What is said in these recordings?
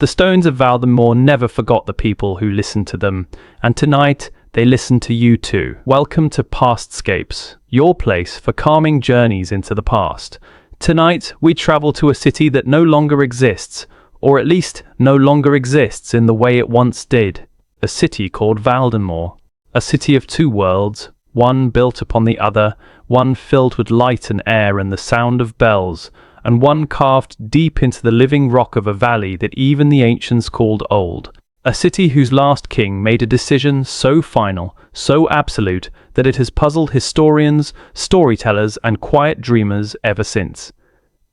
The stones of Valdenmoor never forgot the people who listened to them, and tonight they listen to you too. Welcome to Pastscapes, your place for calming journeys into the past. Tonight we travel to a city that no longer exists, or at least no longer exists in the way it once did. A city called Valdenmoor. A city of two worlds, one built upon the other, one filled with light and air and the sound of bells, and one carved deep into the living rock of a valley that even the ancients called old. A city whose last king made a decision so final, so absolute, that it has puzzled historians, storytellers, and quiet dreamers ever since.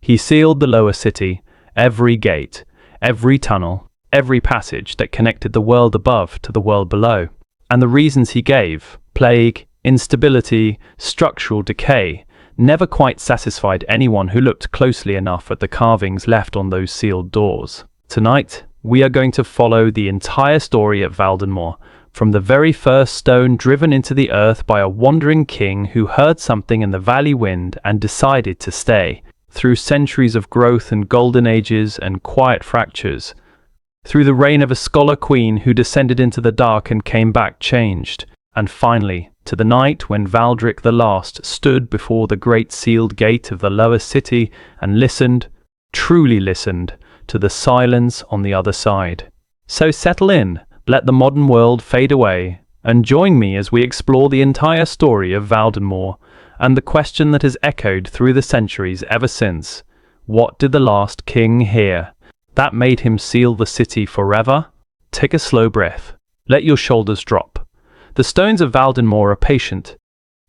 He sealed the lower city, every gate, every tunnel, every passage that connected the world above to the world below. And the reasons he gave, plague, instability, structural decay, never quite satisfied anyone who looked closely enough at the carvings left on those sealed doors. Tonight, we are going to follow the entire story of Valdenmoor, from the very first stone driven into the earth by a wandering king who heard something in the valley wind and decided to stay, through centuries of growth and golden ages and quiet fractures, through the reign of a scholar queen who descended into the dark and came back changed, and finally, to the night when Valdric the Last stood before the great sealed gate of the lower city and listened, truly listened, to the silence on the other side. So settle in, let the modern world fade away, and join me as we explore the entire story of Valdenmoor, and the question that has echoed through the centuries ever since. What did the last king hear that made him seal the city forever? Take a slow breath. Let your shoulders drop. The stones of Valdenmoor are patient.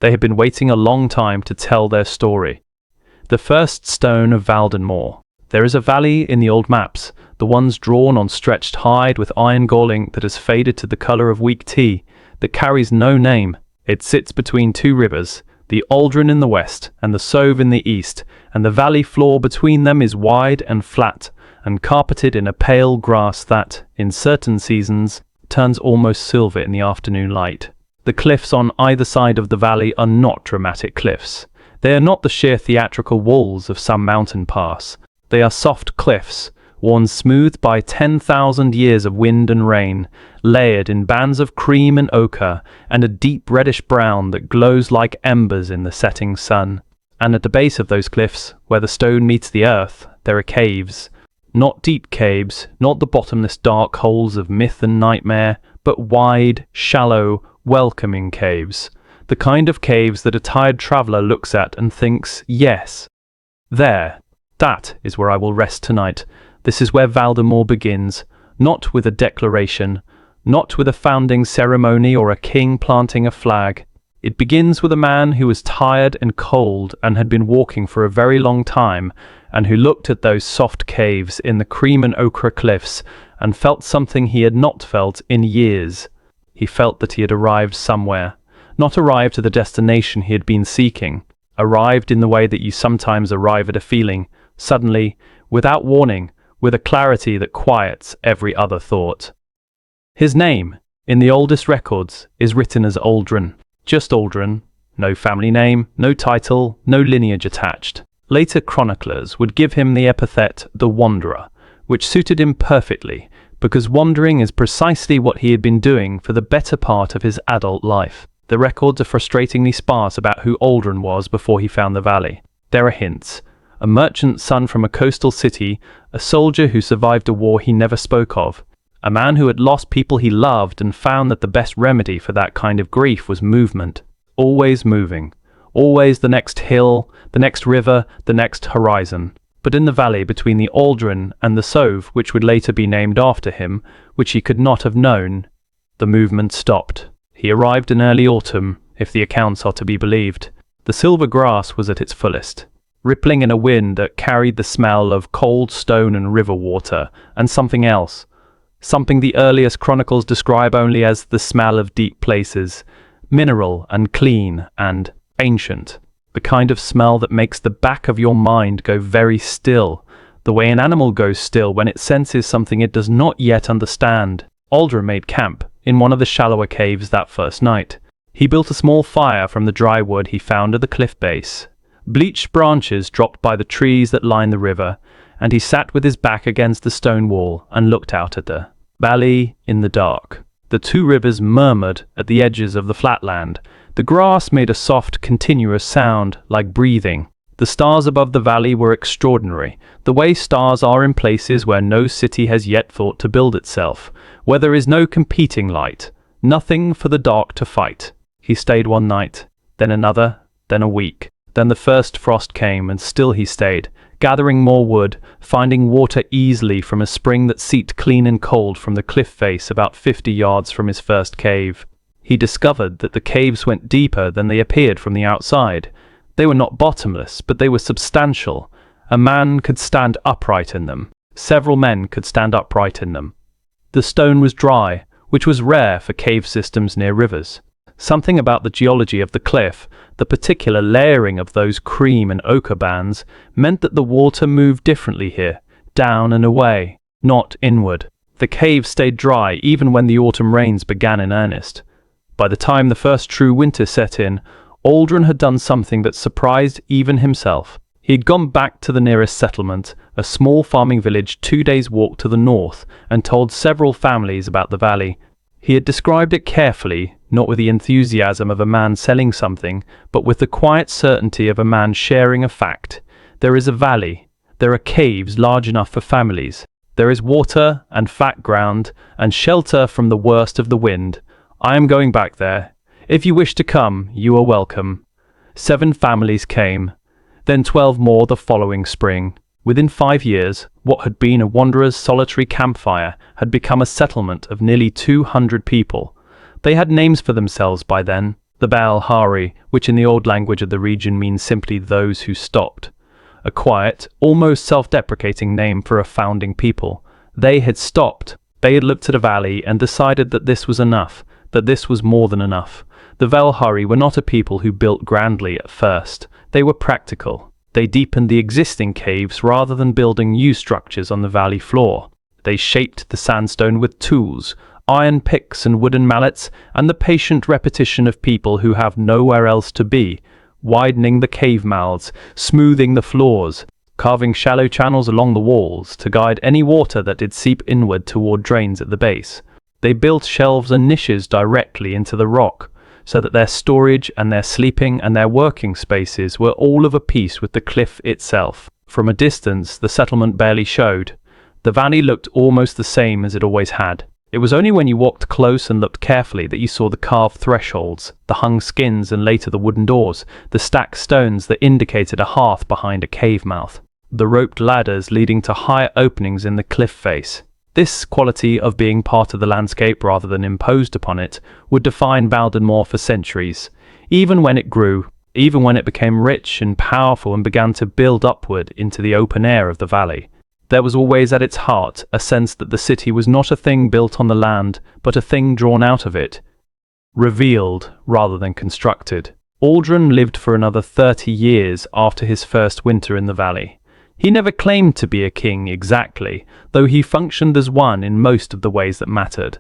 They have been waiting a long time to tell their story. The first stone of Valdenmoor. There is a valley in the old maps, the ones drawn on stretched hide with iron galling that has faded to the colour of weak tea, that carries no name. It sits between two rivers, the Aldrin in the west and the Sove in the east, and the valley floor between them is wide and flat, and carpeted in a pale grass that, in certain seasons, turns almost silver in the afternoon light. The cliffs on either side of the valley are not dramatic cliffs. They are not the sheer theatrical walls of some mountain pass. They are soft cliffs, worn smooth by 10,000 years of wind and rain, layered in bands of cream and ochre, and a deep reddish brown that glows like embers in the setting sun. And at the base of those cliffs, where the stone meets the earth, there are caves. Not deep caves, not the bottomless dark holes of myth and nightmare, but wide, shallow, welcoming caves. The kind of caves that a tired traveller looks at and thinks, yes, there, that is where I will rest tonight. This is where Valdenmoor begins, not with a declaration, not with a founding ceremony or a king planting a flag. It begins with a man who was tired and cold and had been walking for a very long time, and who looked at those soft caves in the cream and ochre cliffs and felt something he had not felt in years. He felt that he had arrived somewhere, not arrived to the destination he had been seeking, arrived in the way that you sometimes arrive at a feeling, suddenly, without warning, with a clarity that quiets every other thought. His name, in the oldest records, is written as Aldrin. Just Aldrin, no family name, no title, no lineage attached. Later chroniclers would give him the epithet the Wanderer, which suited him perfectly, because wandering is precisely what he had been doing for the better part of his adult life. The records are frustratingly sparse about who Aldrin was before he found the valley. There are hints. A merchant son from a coastal city, a soldier who survived a war he never spoke of, a man who had lost people he loved and found that the best remedy for that kind of grief was movement. Always moving. Always the next hill, the next river, the next horizon. But in the valley between the Aldrin and the Sove, which would later be named after him, which he could not have known, the movement stopped. He arrived in early autumn, if the accounts are to be believed. The silver grass was at its fullest, rippling in a wind that carried the smell of cold stone and river water, and something else. Something the earliest chronicles describe only as the smell of deep places, mineral and clean and ancient. The kind of smell that makes the back of your mind go very still, the way an animal goes still when it senses something it does not yet understand. Aldrin made camp in one of the shallower caves that first night. He built a small fire from the dry wood he found at the cliff base. Bleached branches dropped by the trees that line the river, and he sat with his back against the stone wall and looked out at the valley in the dark. The two rivers murmured at the edges of the flatland. The grass made a soft, continuous sound, like breathing. The stars above the valley were extraordinary, the way stars are in places where no city has yet thought to build itself, where there is no competing light, nothing for the dark to fight. He stayed one night, then another, then a week. Then the first frost came, and still he stayed, gathering more wood, finding water easily from a spring that seeped clean and cold from the cliff face about 50 yards from his first cave. He discovered that the caves went deeper than they appeared from the outside. They were not bottomless, but they were substantial. A man could stand upright in them. Several men could stand upright in them. The stone was dry, which was rare for cave systems near rivers. Something about the geology of the cliff, the particular layering of those cream and ochre bands, meant that the water moved differently here, down and away, not inward. The cave stayed dry even when the autumn rains began in earnest. By the time the first true winter set in, Aldrin had done something that surprised even himself. He had gone back to the nearest settlement, a small farming village 2 days' walk to the north, and told several families about the valley. He had described it carefully, not with the enthusiasm of a man selling something, but with the quiet certainty of a man sharing a fact. There is a valley. There are caves large enough for families. There is water and fat ground and shelter from the worst of the wind. I am going back there. If you wish to come, you are welcome. 7 families came, then 12 more the following spring. Within 5 years, what had been a wanderer's solitary campfire had become a settlement of nearly 200 people. They had names for themselves by then. The Balhari, which in the old language of the region means simply those who stopped. A quiet, almost self-deprecating name for a founding people. They had stopped. They had looked at a valley and decided that this was enough, that this was more than enough. The Valhari were not a people who built grandly at first. They were practical. They deepened the existing caves rather than building new structures on the valley floor. They shaped the sandstone with tools, iron picks and wooden mallets, and the patient repetition of people who have nowhere else to be, widening the cave mouths, smoothing the floors, carving shallow channels along the walls to guide any water that did seep inward toward drains at the base. They built shelves and niches directly into the rock, so that their storage and their sleeping and their working spaces were all of a piece with the cliff itself. From a distance, the settlement barely showed. The valley looked almost the same as it always had. It was only when you walked close and looked carefully that you saw the carved thresholds, the hung skins and later the wooden doors, the stacked stones that indicated a hearth behind a cave mouth, the roped ladders leading to higher openings in the cliff face. This quality of being part of the landscape rather than imposed upon it would define Valdenmoor for centuries. Even when it grew, even when it became rich and powerful and began to build upward into the open air of the valley, there was always at its heart a sense that the city was not a thing built on the land, but a thing drawn out of it, revealed rather than constructed. Aldrin lived for another 30 years after his first winter in the valley. He never claimed to be a king exactly, though he functioned as one in most of the ways that mattered.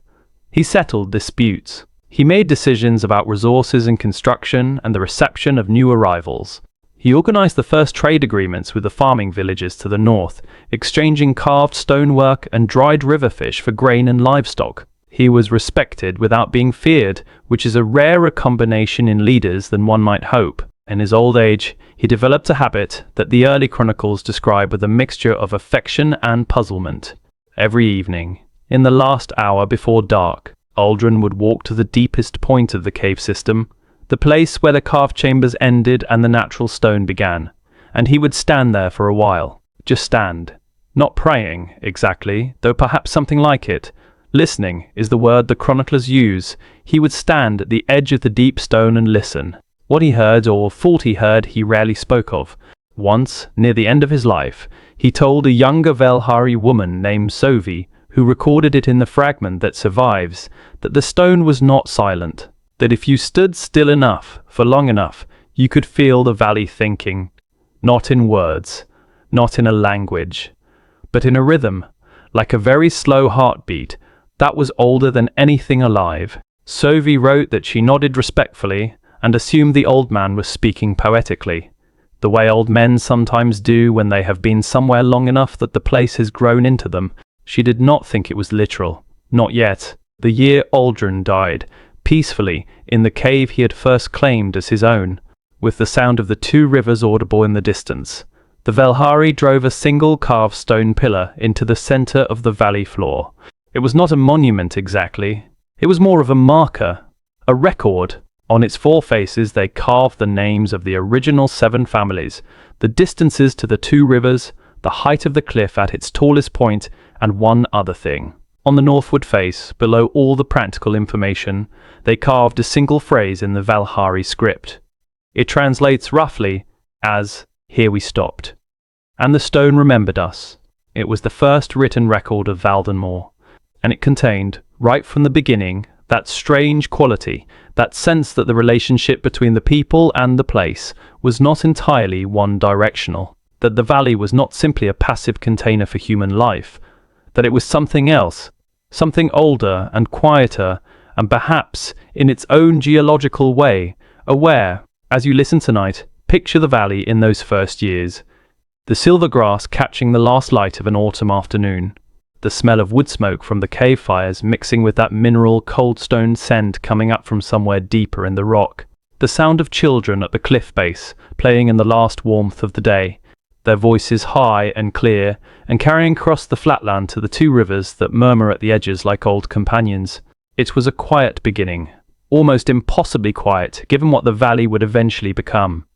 He settled disputes. He made decisions about resources and construction and the reception of new arrivals. He organized the first trade agreements with the farming villages to the north, exchanging carved stonework and dried river fish for grain and livestock. He was respected without being feared, which is a rarer combination in leaders than one might hope. In his old age, he developed a habit that the early chronicles describe with a mixture of affection and puzzlement. Every evening, in the last hour before dark, Aldrin would walk to the deepest point of the cave system, the place where the carved chambers ended and the natural stone began, and he would stand there for a while. Just stand. Not praying, exactly, though perhaps something like it. Listening is the word the chroniclers use. He would stand at the edge of the deep stone and listen. What he heard or thought he heard he rarely spoke of. Once, near the end of his life, he told a younger Valhari woman named Sovi, who recorded it in the fragment that survives, that the stone was not silent, that if you stood still enough, for long enough, you could feel the valley thinking, not in words, not in a language, but in a rhythm, like a very slow heartbeat, that was older than anything alive. Sovi wrote that she nodded respectfully, and assumed the old man was speaking poetically. the way old men sometimes do when they have been somewhere long enough that the place has grown into them. She did not think it was literal. Not yet. The year Aldrin died, peacefully, in the cave he had first claimed as his own, with the sound of the two rivers audible in the distance. The Valhari drove a single carved stone pillar into the center of the valley floor. It was not a monument exactly. It was more of a marker, a record. On its four faces they carved the names of the original 7 families, the distances to the 2 rivers, the height of the cliff at its tallest point, and one other thing. On the northward face, below all the practical information, they carved a single phrase in the Valhari script. It translates roughly as, "Here we stopped." And the stone remembered us. It was the first written record of Valdenmoor, and it contained, right from the beginning, that strange quality, that sense that the relationship between the people and the place was not entirely one-directional, that the valley was not simply a passive container for human life, that it was something else, something older and quieter, and perhaps, in its own geological way, aware. As you listen tonight, picture the valley in those first years, the silver grass catching the last light of an autumn afternoon, the smell of wood smoke from the cave fires mixing with that mineral cold stone scent coming up from somewhere deeper in the rock, the sound of children at the cliff base playing in the last warmth of the day, their voices high and clear and carrying across the flatland to the 2 rivers that murmur at the edges like old companions. It was a quiet beginning, almost impossibly quiet given what the valley would eventually become.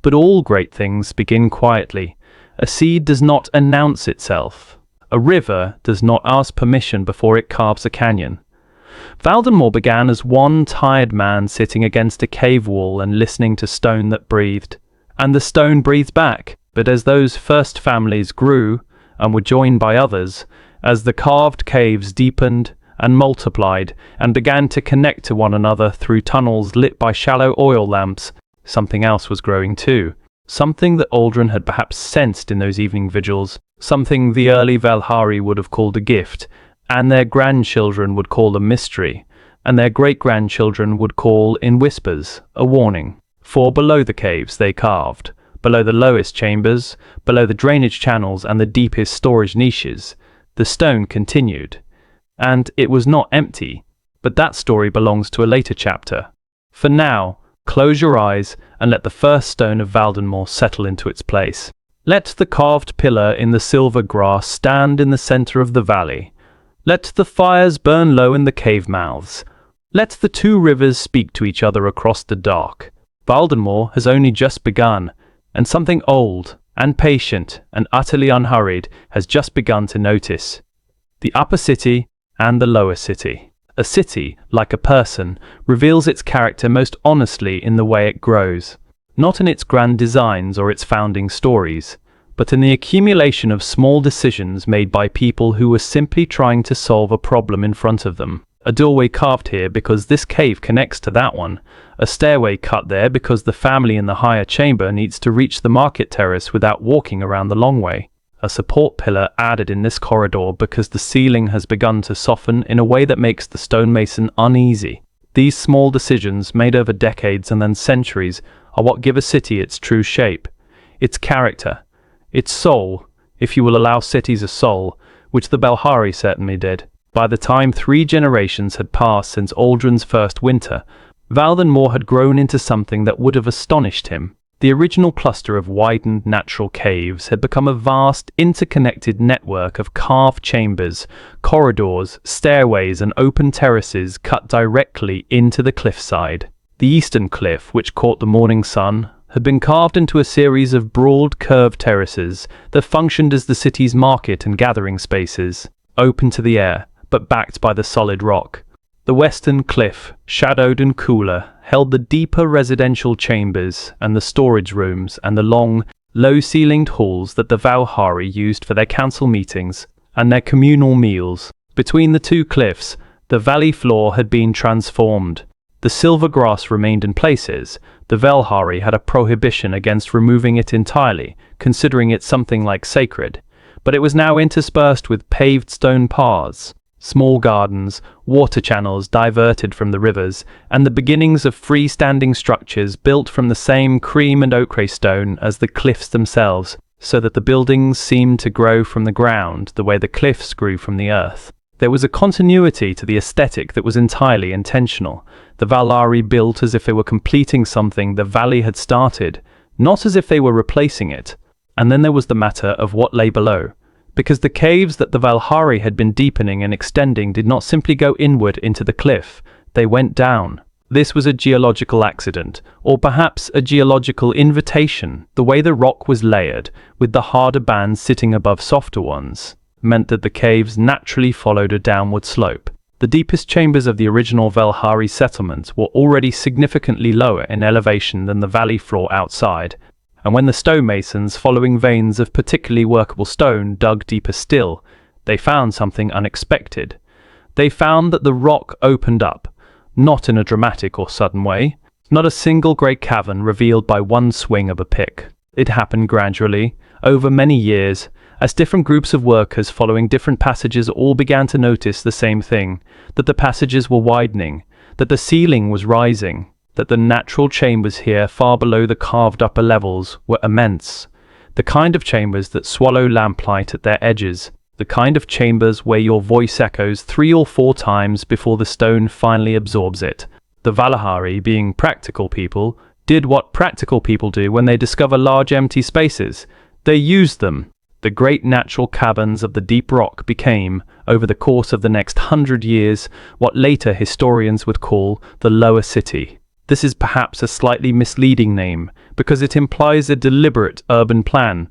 But all great things begin quietly. A seed does not announce itself. A river does not ask permission before it carves a canyon. Valdenmoor began as one tired man sitting against a cave wall and listening to stone that breathed. And the stone breathed back. But as those first families grew and were joined by others, as the carved caves deepened and multiplied and began to connect to one another through tunnels lit by shallow oil lamps, something else was growing too. Something that Aldrin had perhaps sensed in those evening vigils, something the early Valhari would have called a gift, and their grandchildren would call a mystery, and their great-grandchildren would call, in whispers, a warning. For below the caves they carved, below the lowest chambers, below the drainage channels and the deepest storage niches, the stone continued. And it was not empty, but that story belongs to a later chapter. For now, close your eyes and let the first stone of Valdenmoor settle into its place. Let the carved pillar in the silver grass stand in the center of the valley. Let the fires burn low in the cave mouths. Let the 2 rivers speak to each other across the dark. Valdenmoor has only just begun, and something old and patient and utterly unhurried has just begun to notice. The upper city and the lower city. A city, like a person, reveals its character most honestly in the way it grows, not in its grand designs or its founding stories, but in the accumulation of small decisions made by people who were simply trying to solve a problem in front of them. A doorway carved here because this cave connects to that one, a stairway cut there because the family in the higher chamber needs to reach the market terrace without walking around the long way. A support pillar added in this corridor because the ceiling has begun to soften in a way that makes the stonemason uneasy. These small decisions, made over decades and then centuries, are what give a city its true shape, its character, its soul, if you will allow cities a soul, which the Valhari certainly did. By the time 3 generations had passed since Aldrin's first winter, Valdenmoor had grown into something that would have astonished him. The original cluster of widened natural caves had become a vast, interconnected network of carved chambers, corridors, stairways and open terraces cut directly into the cliffside. The eastern cliff, which caught the morning sun, had been carved into a series of broad, curved terraces that functioned as the city's market and gathering spaces, open to the air, but backed by the solid rock. The western cliff, shadowed and cooler, held the deeper residential chambers and the storage rooms and the long, low-ceilinged halls that the Valhari used for their council meetings and their communal meals. Between the 2 cliffs, the valley floor had been transformed. The silver grass remained in places. The Valhari had a prohibition against removing it entirely, considering it something like sacred, but it was now interspersed with paved stone paths. Small gardens, water channels diverted from the rivers, and the beginnings of freestanding structures built from the same cream and ochre stone as the cliffs themselves, so that the buildings seemed to grow from the ground the way the cliffs grew from the earth. There was a continuity to the aesthetic that was entirely intentional. The Valhari built as if they were completing something the valley had started, not as if they were replacing it. And then there was the matter of what lay below, because the caves that the Valhari had been deepening and extending did not simply go inward into the cliff, they went down. This was a geological accident, or perhaps a geological invitation. The way the rock was layered, with the harder bands sitting above softer ones, meant that the caves naturally followed a downward slope. The deepest chambers of the original Valhari settlement were already significantly lower in elevation than the valley floor outside, and when the stonemasons, following veins of particularly workable stone, dug deeper still, they found something unexpected. They found that the rock opened up, not in a dramatic or sudden way, not a single great cavern revealed by one swing of a pick. It happened gradually, over many years, as different groups of workers following different passages all began to notice the same thing, that the passages were widening, that the ceiling was rising, that the natural chambers here, far below the carved upper levels, were immense. The kind of chambers that swallow lamplight at their edges, the kind of chambers where your voice echoes 3 or 4 times before the stone finally absorbs it. The Valhari, being practical people, did what practical people do when they discover large empty spaces. They used them. The great natural caverns of the deep rock became, over the course of the next 100 years, what later historians would call the Lower City. This is perhaps a slightly misleading name, because it implies a deliberate urban plan,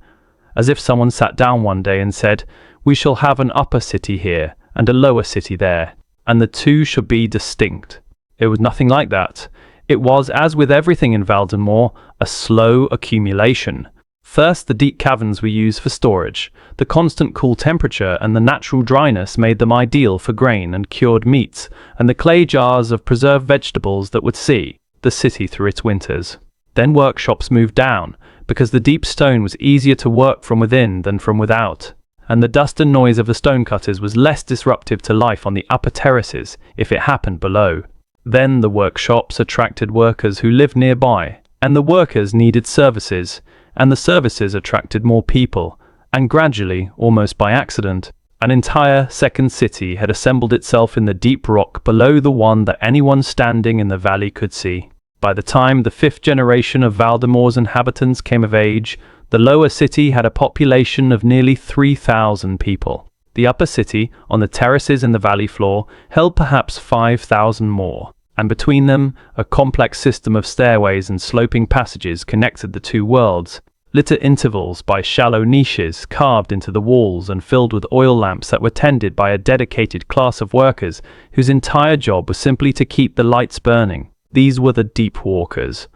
as if someone sat down one day and said, "We shall have an upper city here, and a lower city there, and the two shall be distinct." It was nothing like that. It was, as with everything in Valdenmoor, a slow accumulation. First, the deep caverns were used for storage. The constant cool temperature and the natural dryness made them ideal for grain and cured meats, and the clay jars of preserved vegetables that would see the city through its winters. Then workshops moved down, because the deep stone was easier to work from within than from without, and the dust and noise of the stonecutters was less disruptive to life on the upper terraces if it happened below. Then the workshops attracted workers who lived nearby, and the workers needed services, and the services attracted more people, and gradually, almost by accident, an entire second city had assembled itself in the deep rock below the one that anyone standing in the valley could see. By the time the 5th generation of Valdenmoor's inhabitants came of age, the lower city had a population of nearly 3,000 people. The upper city, on the terraces in the valley floor, held perhaps 5,000 more, and between them, a complex system of stairways and sloping passages connected the two worlds, lit at intervals by shallow niches carved into the walls and filled with oil lamps that were tended by a dedicated class of workers whose entire job was simply to keep the lights burning. These were the Deep Walkers,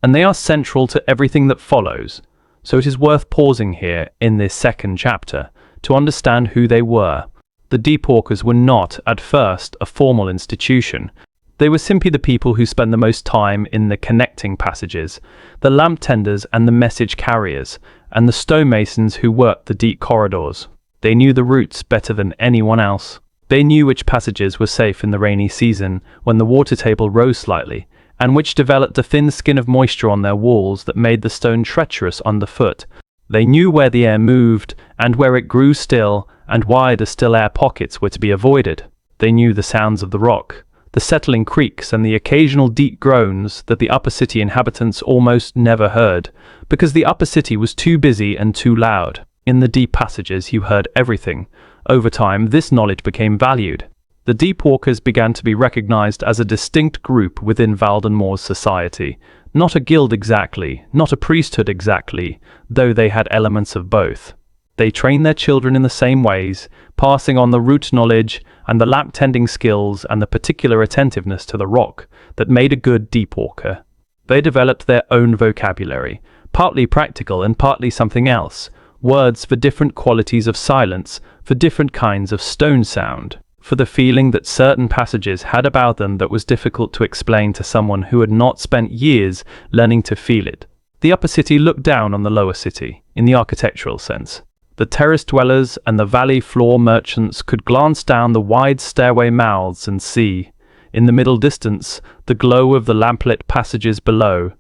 and they are central to everything that follows, so it is worth pausing here in this second chapter to understand who they were. The Deep Walkers were not, at first, a formal institution. They were simply the people who spent the most time in the connecting passages, the lamp tenders and the message carriers, and the stonemasons who worked the deep corridors. They knew the routes better than anyone else. They knew which passages were safe in the rainy season, when the water table rose slightly, and which developed a thin skin of moisture on their walls that made the stone treacherous underfoot. They knew where the air moved, and where it grew still, and why the still air pockets were to be avoided. They knew the sounds of the rock, the settling creaks and the occasional deep groans that the upper city inhabitants almost never heard, because the upper city was too busy and too loud. In the deep passages you heard everything. Over time, this knowledge became valued. The Deep Walkers began to be recognized as a distinct group within Valdenmoor's society. Not a guild exactly, not a priesthood exactly, though they had elements of both. They trained their children in the same ways, passing on the root knowledge and the lamp tending skills and the particular attentiveness to the rock that made a good Deep Walker. They developed their own vocabulary, partly practical and partly something else, words for different qualities of silence, for different kinds of stone sound, for the feeling that certain passages had about them that was difficult to explain to someone who had not spent years learning to feel it. The upper city looked down on the lower city, in the architectural sense. The terrace dwellers and the valley floor merchants could glance down the wide stairway mouths and see, in the middle distance, the glow of the lamplit passages below.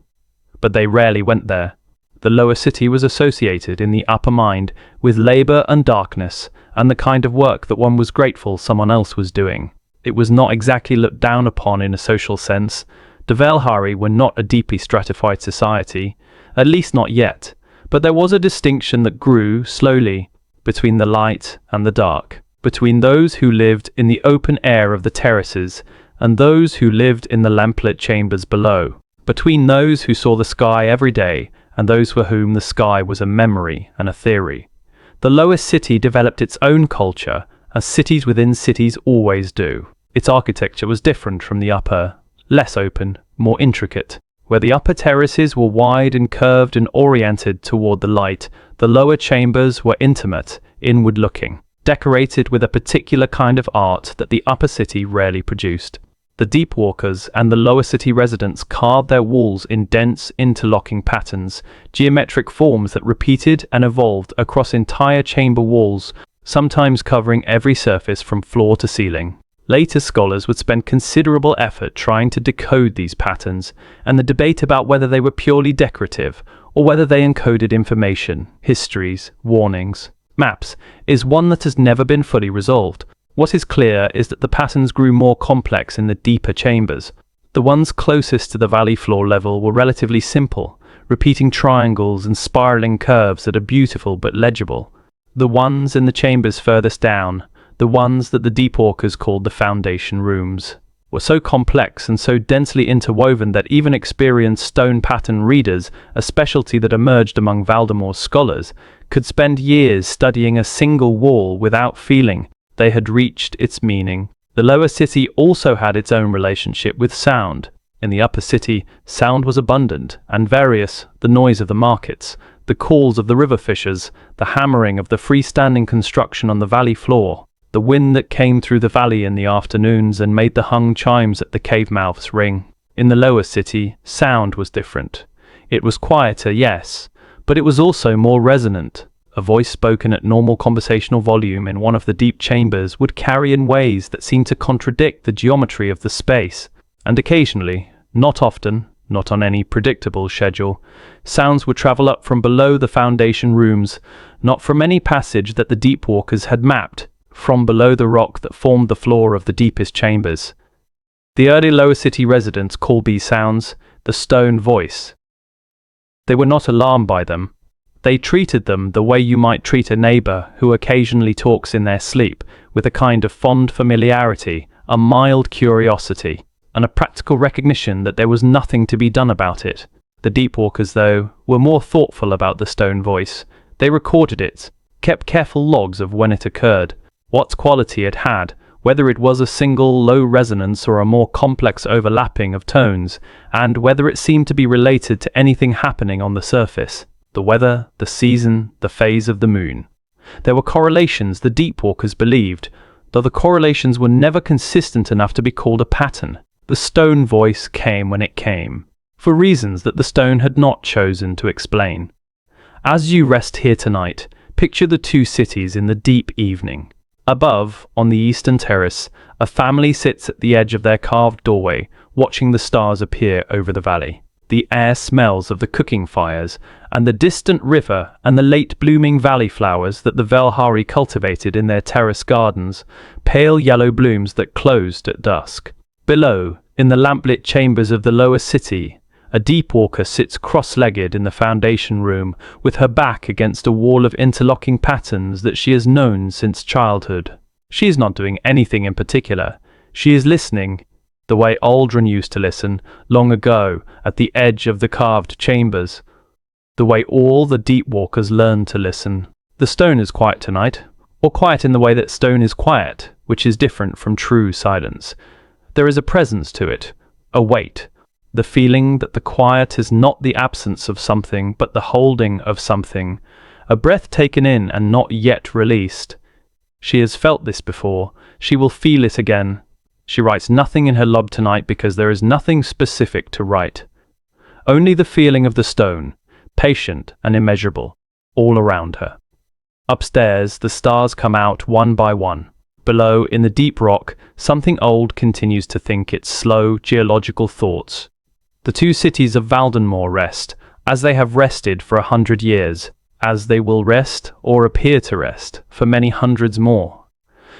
But they rarely went there. The lower city was associated in the upper mind with labour and darkness, and the kind of work that one was grateful someone else was doing. It was not exactly looked down upon in a social sense. The Velhari were not a deeply stratified society, at least not yet, but there was a distinction that grew, slowly, between the light and the dark, between those who lived in the open air of the terraces and those who lived in the lamplit chambers below, between those who saw the sky every day and those for whom the sky was a memory and a theory. The lower city developed its own culture, as cities within cities always do. Its architecture was different from the upper, less open, more intricate. Where the upper terraces were wide and curved and oriented toward the light, the lower chambers were intimate, inward-looking, decorated with a particular kind of art that the upper city rarely produced. The deep walkers and the lower city residents carved their walls in dense, interlocking patterns, geometric forms that repeated and evolved across entire chamber walls, sometimes covering every surface from floor to ceiling. Later scholars would spend considerable effort trying to decode these patterns, and the debate about whether they were purely decorative or whether they encoded information, histories, warnings, maps, is one that has never been fully resolved. What is clear is that the patterns grew more complex in the deeper chambers. The ones closest to the valley floor level were relatively simple, repeating triangles and spiraling curves that are beautiful but legible. The ones in the chambers furthest down, the ones that the deep walkers called the foundation rooms, were so complex and so densely interwoven that even experienced stone pattern readers, a specialty that emerged among Valdenmoor's scholars, could spend years studying a single wall without feeling they had reached its meaning. The lower city also had its own relationship with sound. In the upper city, sound was abundant and various: the noise of the markets, the calls of the river fishers, the hammering of the freestanding construction on the valley floor, the wind that came through the valley in the afternoons and made the hung chimes at the cave mouths ring. In the lower city, sound was different. It was quieter, yes, but it was also more resonant. A voice spoken at normal conversational volume in one of the deep chambers would carry in ways that seemed to contradict the geometry of the space, and occasionally, not often, not on any predictable schedule, sounds would travel up from below the foundation rooms, not from any passage that the deep walkers had mapped, from below the rock that formed the floor of the deepest chambers. The early lower city residents called these sounds the stone voice. They were not alarmed by them. They treated them the way you might treat a neighbor who occasionally talks in their sleep, with a kind of fond familiarity, a mild curiosity, and a practical recognition that there was nothing to be done about it. The deep walkers, though, were more thoughtful about the stone voice. They recorded it, kept careful logs of when it occurred, what quality it had, whether it was a single low resonance or a more complex overlapping of tones, and whether it seemed to be related to anything happening on the surface: the weather, the season, the phase of the moon. There were correlations, the deep walkers believed, though the correlations were never consistent enough to be called a pattern. The stone voice came when it came, for reasons that the stone had not chosen to explain. As you rest here tonight, picture the two cities in the deep evening. Above, on the eastern terrace, a family sits at the edge of their carved doorway, watching the stars appear over the valley. The air smells of the cooking fires, and the distant river and the late-blooming valley flowers that the Velhari cultivated in their terrace gardens, pale yellow blooms that closed at dusk. Below, in the lamplit chambers of the lower city, a deep walker sits cross-legged in the foundation room, with her back against a wall of interlocking patterns that she has known since childhood. She is not doing anything in particular. She is listening, the way Aldrin used to listen, long ago, at the edge of the carved chambers, the way all the deep walkers learned to listen. The stone is quiet tonight, or quiet in the way that stone is quiet, which is different from true silence. There is a presence to it, a weight, the feeling that the quiet is not the absence of something, but the holding of something, a breath taken in and not yet released. She has felt this before. She will feel it again. She writes nothing in her log tonight because there is nothing specific to write. Only the feeling of the stone, patient and immeasurable, all around her. Upstairs, the stars come out one by one. Below, in the deep rock, something old continues to think its slow, geological thoughts. The two cities of Valdenmoor rest, as they have rested for 100 years, as they will rest, or appear to rest, for many hundreds more.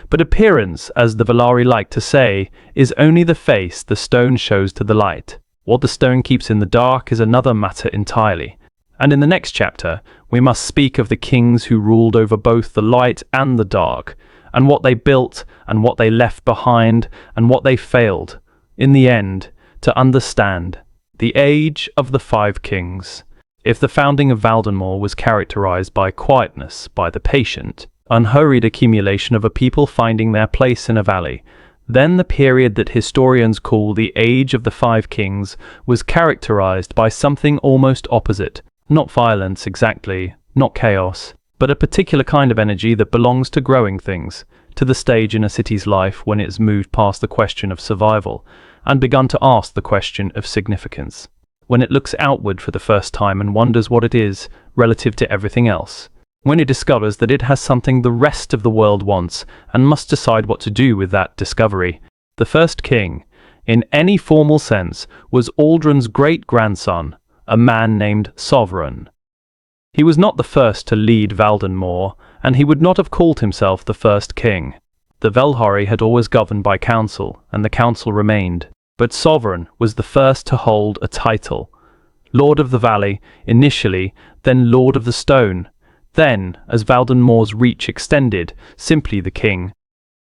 But appearance, as the Valari like to say, is only the face the stone shows to the light. What the stone keeps in the dark is another matter entirely. And in the next chapter, we must speak of the kings who ruled over both the light and the dark, and what they built, and what they left behind, and what they failed, in the end, to understand. The Age of the Five Kings. If the founding of Valdenmoor was characterized by quietness, by the patient, unhurried accumulation of a people finding their place in a valley, then the period that historians call the Age of the Five Kings was characterized by something almost opposite. Not violence exactly, not chaos, but a particular kind of energy that belongs to growing things, to the stage in a city's life when it's moved past the question of survival and begun to ask the question of significance, when it looks outward for the first time and wonders what it is relative to everything else, when it discovers that it has something the rest of the world wants and must decide what to do with that discovery. The first king, in any formal sense, was Aldrin's great-grandson, a man named Sovereign. He was not the first to lead Valdenmoor, and he would not have called himself the first king. The Velhari had always governed by council, and the council remained, but Sovereign was the first to hold a title. Lord of the Valley, initially, then Lord of the Stone, then, as Valdenmoor's reach extended, simply the king.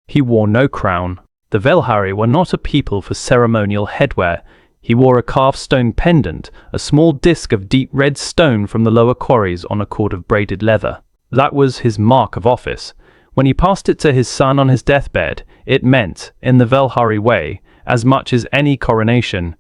He wore no crown. The Velhari were not a people for ceremonial headwear. He wore a carved stone pendant, a small disc of deep red stone from the lower quarries on a cord of braided leather. That was his mark of office. When he passed it to his son on his deathbed, it meant, in the Velhari way, as much as any coronation.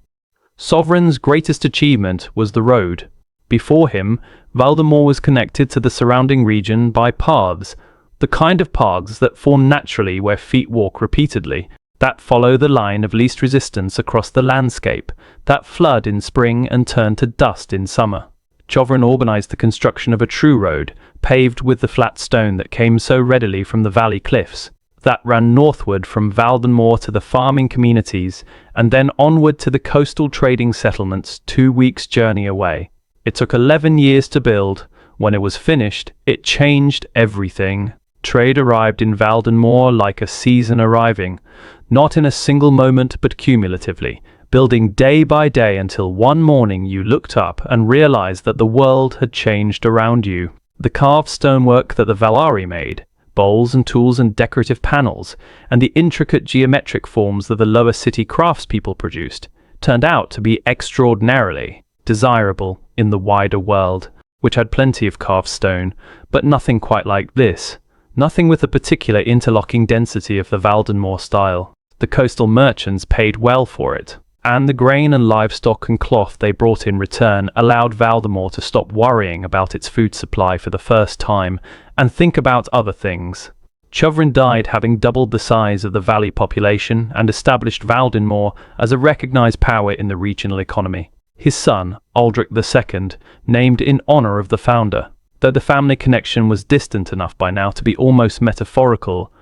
Sovereign's greatest achievement was the road. Before him, Valdenmoor was connected to the surrounding region by paths, the kind of paths that form naturally where feet walk repeatedly, that follow the line of least resistance across the landscape, that flood in spring and turn to dust in summer. Sovereign organized the construction of a true road, paved with the flat stone that came so readily from the valley cliffs, that ran northward from Valdenmoor to the farming communities, and then onward to the coastal trading settlements 2 weeks' journey away. It took 11 years to build. When it was finished, it changed everything. Trade arrived in Valdenmoor like a season arriving, not in a single moment but cumulatively, building day by day until one morning you looked up and realized that the world had changed around you. The carved stonework that the Valari made, bowls and tools and decorative panels, and the intricate geometric forms that the lower city craftspeople produced, turned out to be extraordinarily desirable in the wider world, which had plenty of carved stone, but nothing quite like this. Nothing with the particular interlocking density of the Valdenmoor style. The coastal merchants paid well for it, and the grain and livestock and cloth they brought in return allowed Valdenmoor to stop worrying about its food supply for the first time and think about other things. Sovereign died having doubled the size of the valley population and established Valdenmoor as a recognized power in the regional economy. His son, Aldrich II, named in honor of the founder, though the family connection was distant enough by now to be almost metaphorical,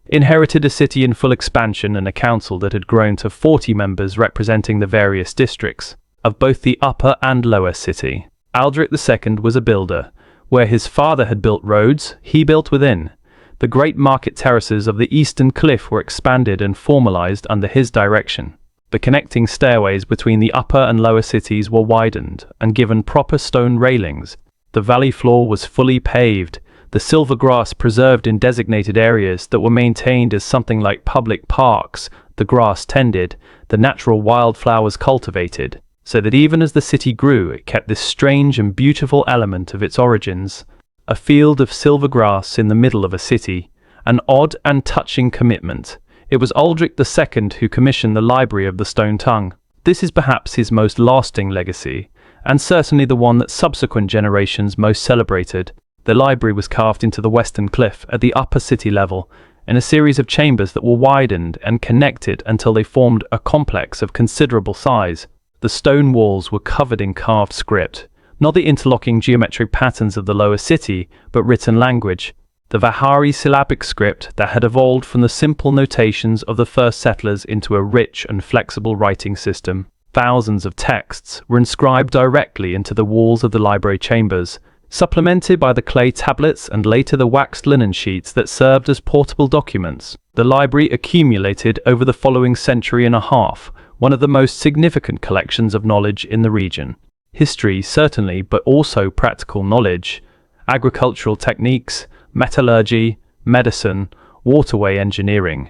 inherited a city in full expansion and a council that had grown to 40 members representing the various districts of both the upper and lower city. Aldrich II was a builder. Where his father had built roads, he built within. The great market terraces of the eastern cliff were expanded and formalized under his direction. The connecting stairways between the upper and lower cities were widened and given proper stone railings. The valley floor was fully paved, the silver grass preserved in designated areas that were maintained as something like public parks, the grass tended, the natural wildflowers cultivated, so that even as the city grew it kept this strange and beautiful element of its origins. A field of silver grass in the middle of a city, an odd and touching commitment. It was Aldrich II who commissioned the library of the Stone Tongue. This is perhaps his most lasting legacy, and certainly the one that subsequent generations most celebrated. The library was carved into the western cliff at the upper city level, in a series of chambers that were widened and connected until they formed a complex of considerable size. The stone walls were covered in carved script, not the interlocking geometric patterns of the lower city, but written language. the Vahari syllabic script that had evolved from the simple notations of the first settlers into a rich and flexible writing system. Thousands of texts were inscribed directly into the walls of the library chambers, supplemented by the clay tablets and later the waxed linen sheets that served as portable documents. The library accumulated over the following century and a half one of the most significant collections of knowledge in the region. History, certainly, but also practical knowledge, agricultural techniques, metallurgy, medicine, waterway engineering,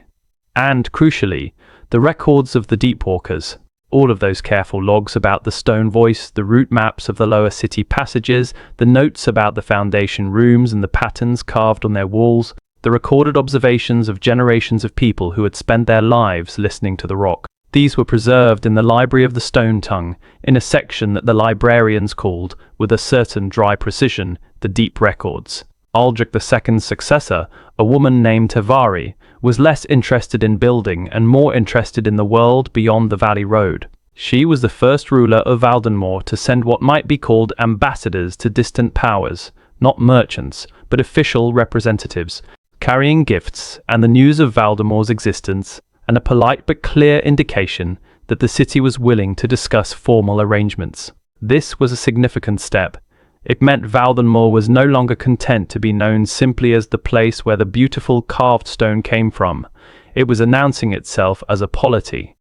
and, crucially, the records of the deepwalkers. All of those careful logs about the stone voice, the route maps of the lower city passages, the notes about the foundation rooms and the patterns carved on their walls, the recorded observations of generations of people who had spent their lives listening to the rock. These were preserved in the Library of the Stone Tongue, in a section that the librarians called, with a certain dry precision, the Deep Records. Aldrich II's successor, a woman named Tavari, was less interested in building and more interested in the world beyond the valley road. She was the first ruler of Valdenmoor to send what might be called ambassadors to distant powers, not merchants, but official representatives, carrying gifts and the news of Valdenmoor's existence, and a polite but clear indication that the city was willing to discuss formal arrangements. This was a significant step. It meant Valdenmoor was no longer content to be known simply as the place where the beautiful carved stone came from. It was announcing itself as a polity,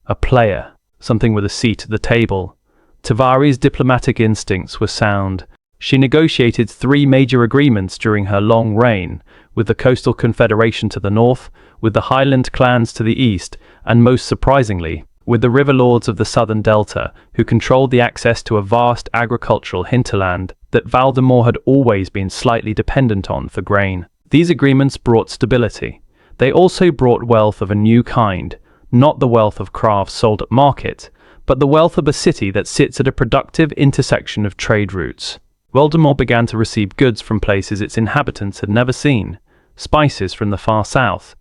a player, something with a seat at the table. Tavari's diplomatic instincts were sound. She negotiated 3 major agreements during her long reign, with the Coastal Confederation to the north, with the Highland clans to the east, and most surprisingly, with the river lords of the southern delta, who controlled the access to a vast agricultural hinterland that Valdenmoor had always been slightly dependent on for grain. These agreements brought stability. They also brought wealth of a new kind, not the wealth of crafts sold at market, but the wealth of a city that sits at a productive intersection of trade routes. Valdenmoor began to receive goods from places its inhabitants had never seen, spices from the far south,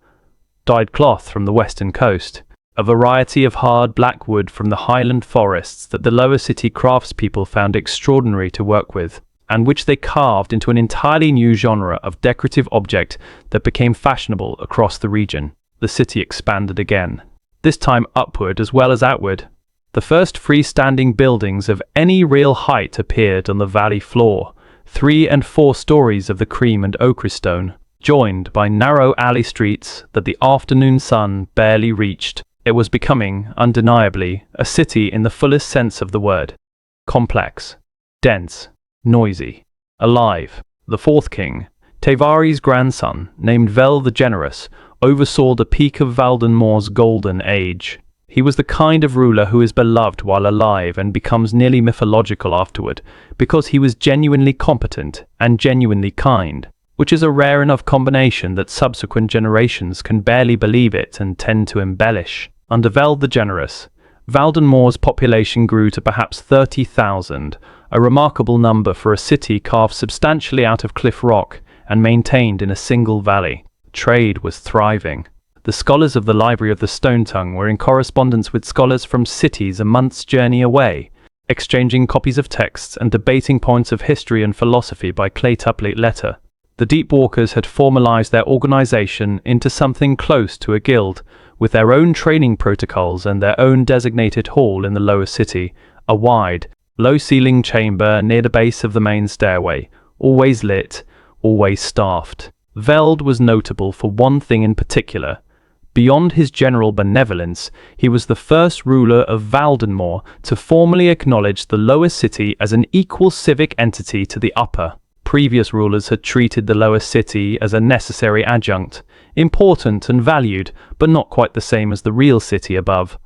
dyed cloth from the western coast, a variety of hard black wood from the highland forests that the lower city craftspeople found extraordinary to work with, and which they carved into an entirely new genre of decorative object that became fashionable across the region. The city expanded again, this time upward as well as outward. The first freestanding buildings of any real height appeared on the valley floor, 3 and 4 stories of the cream and ochre stone, joined by narrow alley streets that the afternoon sun barely reached. It was becoming, undeniably, a city in the fullest sense of the word. Complex, dense, noisy, alive. The 4th king, Tavari's grandson, named Vel the Generous, oversaw the peak of Valdenmoor's golden age. He was the kind of ruler who is beloved while alive and becomes nearly mythological afterward, because he was genuinely competent and genuinely kind, which is a rare enough combination that subsequent generations can barely believe it and tend to embellish. Under Vel the Generous, Valdenmoor's population grew to perhaps 30,000, a remarkable number for a city carved substantially out of cliff rock and maintained in a single valley. Trade was thriving. The scholars of the Library of the Stone Tongue were in correspondence with scholars from cities a month's journey away, exchanging copies of texts and debating points of history and philosophy by clay-tablet letter. The Deepwalkers had formalized their organization into something close to a guild, with their own training protocols and their own designated hall in the lower city, a wide, low-ceilinged chamber near the base of the main stairway, always lit, always staffed. Veld was notable for one thing in particular. Beyond his general benevolence, he was the first ruler of Valdenmoor to formally acknowledge the lower city as an equal civic entity to the upper. Previous rulers had treated the lower city as a necessary adjunct, important and valued, but not quite the same as the real city above.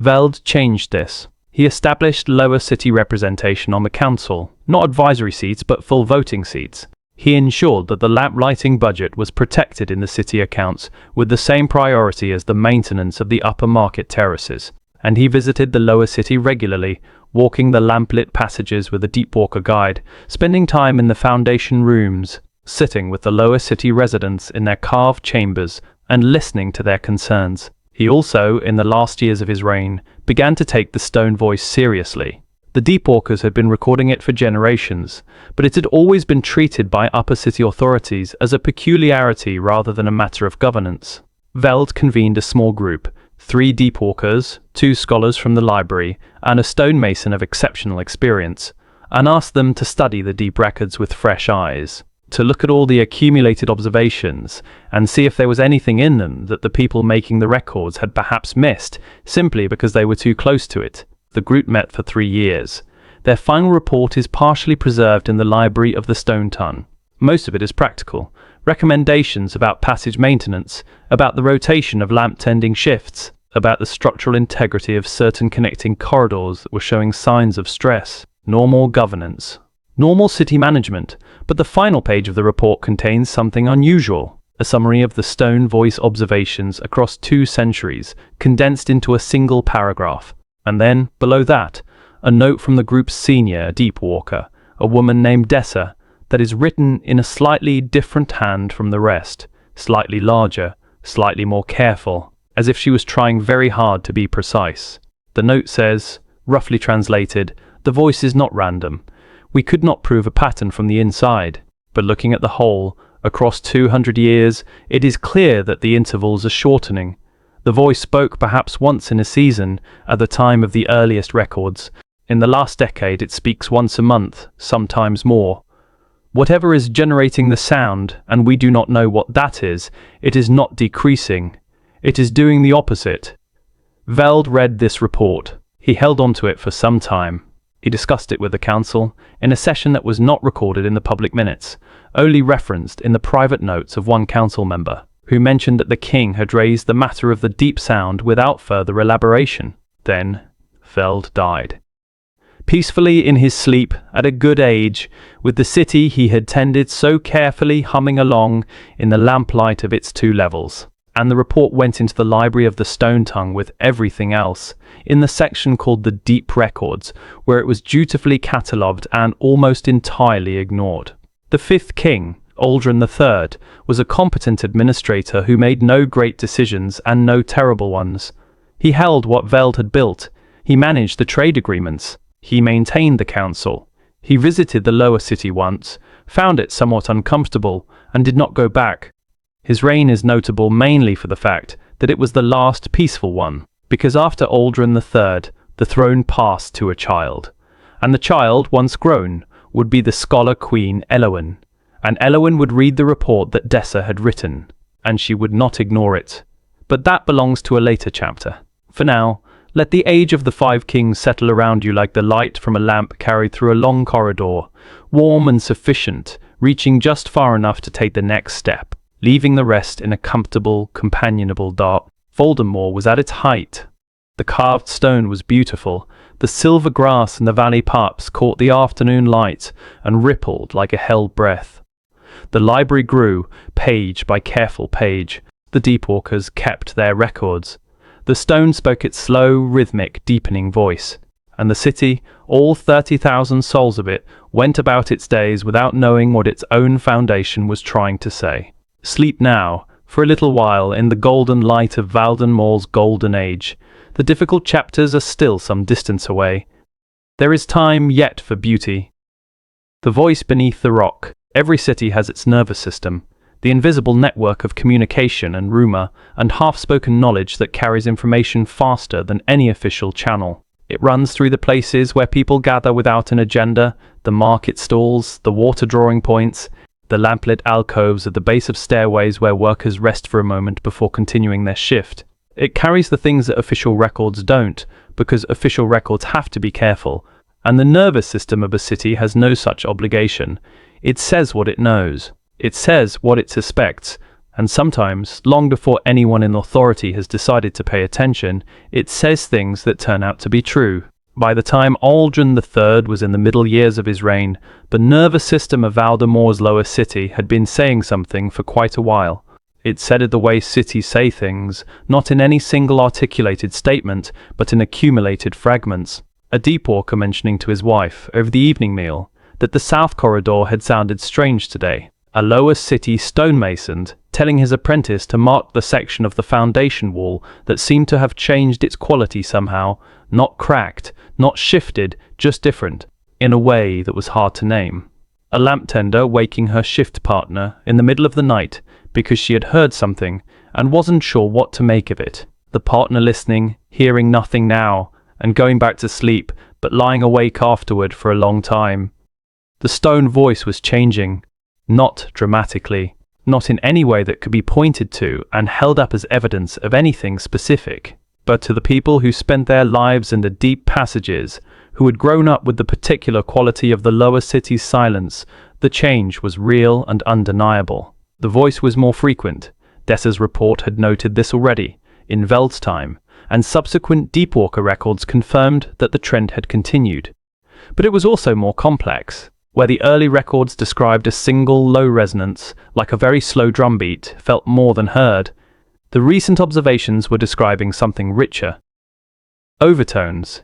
Veld changed this. He established lower city representation on the council, not advisory seats but full voting seats. He ensured that the lamp lighting budget was protected in the city accounts with the same priority as the maintenance of the upper market terraces, and he visited the lower city regularly, walking the lamplit passages with a Deepwalker guide, spending time in the foundation rooms, sitting with the lower city residents in their carved chambers and listening to their concerns. He also, in the last years of his reign, began to take the stone voice seriously. The Deepwalkers had been recording it for generations, but it had always been treated by upper city authorities as a peculiarity rather than a matter of governance. Veld convened a small group, 3 Deepwalkers, 2 scholars from the library, and a stonemason of exceptional experience, and asked them to study the deep records with fresh eyes, to look at all the accumulated observations and see if there was anything in them that the people making the records had perhaps missed simply because they were too close to it. The group met for 3 years. Their final report is partially preserved in the library of the Stone Tongue. Most of it is practical. Recommendations about passage maintenance, about the rotation of lamp tending shifts, about the structural integrity of certain connecting corridors that were showing signs of stress, normal governance, normal city management. But the final page of the report contains something unusual. A summary of the stone voice observations across 2 centuries, condensed into a single paragraph. And then, below that, a note from the group's senior Deepwalker, a woman named Dessa, that is written in a slightly different hand from the rest, slightly larger, slightly more careful, as if she was trying very hard to be precise. The note says, roughly translated, "The voice is not random. We could not prove a pattern from the inside, but looking at the whole, across 200 years, it is clear that the intervals are shortening. The voice spoke perhaps once in a season at the time of the earliest records. In the last decade it speaks once a month, sometimes more. Whatever is generating the sound, and we do not know what that is, it is not decreasing. It is doing the opposite." Veld read this report. He held on to it for some time. He discussed it with the council in a session that was not recorded in the public minutes, only referenced in the private notes of one council member, who mentioned that the king had raised the matter of the deep sound without further elaboration. Then Veld died. Peacefully in his sleep, at a good age, with the city he had tended so carefully humming along in the lamplight of its 2 levels. And the report went into the library of the Stone Tongue with everything else, in the section called the Deep Records, where it was dutifully catalogued and almost entirely ignored. The 5th king, Aldrin III, was a competent administrator who made no great decisions and no terrible ones. He held what Veld had built. He managed the trade agreements. He maintained the council. He visited the lower city once, found it somewhat uncomfortable, and did not go back. His reign is notable mainly for the fact that it was the last peaceful one, because after Aldrin III, the throne passed to a child. And the child, once grown, would be the scholar Queen Elowyn. And Elowyn would read the report that Dessa had written, and she would not ignore it. But that belongs to a later chapter. For now, let the age of the 5 kings settle around you like the light from a lamp carried through a long corridor, warm and sufficient, reaching just far enough to take the next step, leaving the rest in a comfortable, companionable dark. Valdenmoor was at its height. The carved stone was beautiful. The silver grass in the valley parks caught the afternoon light and rippled like a held breath. The library grew, page by careful page. The Deepwalkers kept their records. The stone spoke its slow, rhythmic, deepening voice. And the city, all 30,000 souls of it, went about its days without knowing what its own foundation was trying to say. Sleep now, for a little while, in the golden light of Valdenmoor's golden age. The difficult chapters are still some distance away. There is time yet for beauty. The voice beneath the rock. Every city has its nervous system, the invisible network of communication and rumor and half-spoken knowledge that carries information faster than any official channel. It runs through the places where people gather without an agenda, the market stalls, the water drawing points, the lamplit alcoves at the base of stairways where workers rest for a moment before continuing their shift. It carries the things that official records don't, because official records have to be careful, and the nervous system of a city has no such obligation. It says what it knows. It says what it suspects, and sometimes, long before anyone in authority has decided to pay attention, it says things that turn out to be true. By the time Aldrin III was in the middle years of his reign, the nervous system of Valdenmoor's lower city had been saying something for quite a while. It said it the way cities say things, not in any single articulated statement, but in accumulated fragments. A Deepwalker mentioning to his wife, over the evening meal, that the south corridor had sounded strange today. A lower city stonemasoned, telling his apprentice to mark the section of the foundation wall that seemed to have changed its quality somehow, not cracked, not shifted, just different, in a way that was hard to name. A lamp tender waking her shift partner in the middle of the night because she had heard something and wasn't sure what to make of it. The partner listening, hearing nothing now, and going back to sleep, but lying awake afterward for a long time. The stone voice was changing, not dramatically, not in any way that could be pointed to and held up as evidence of anything specific, but to the people who spent their lives in the deep passages, who had grown up with the particular quality of the lower city's silence, the change was real and undeniable. The voice was more frequent. Dessa's report had noted this already, in Veld's time, and subsequent Deepwalker records confirmed that the trend had continued. But it was also more complex. Where the early records described a single low resonance, like a very slow drumbeat, felt more than heard, the recent observations were describing something richer. Overtones,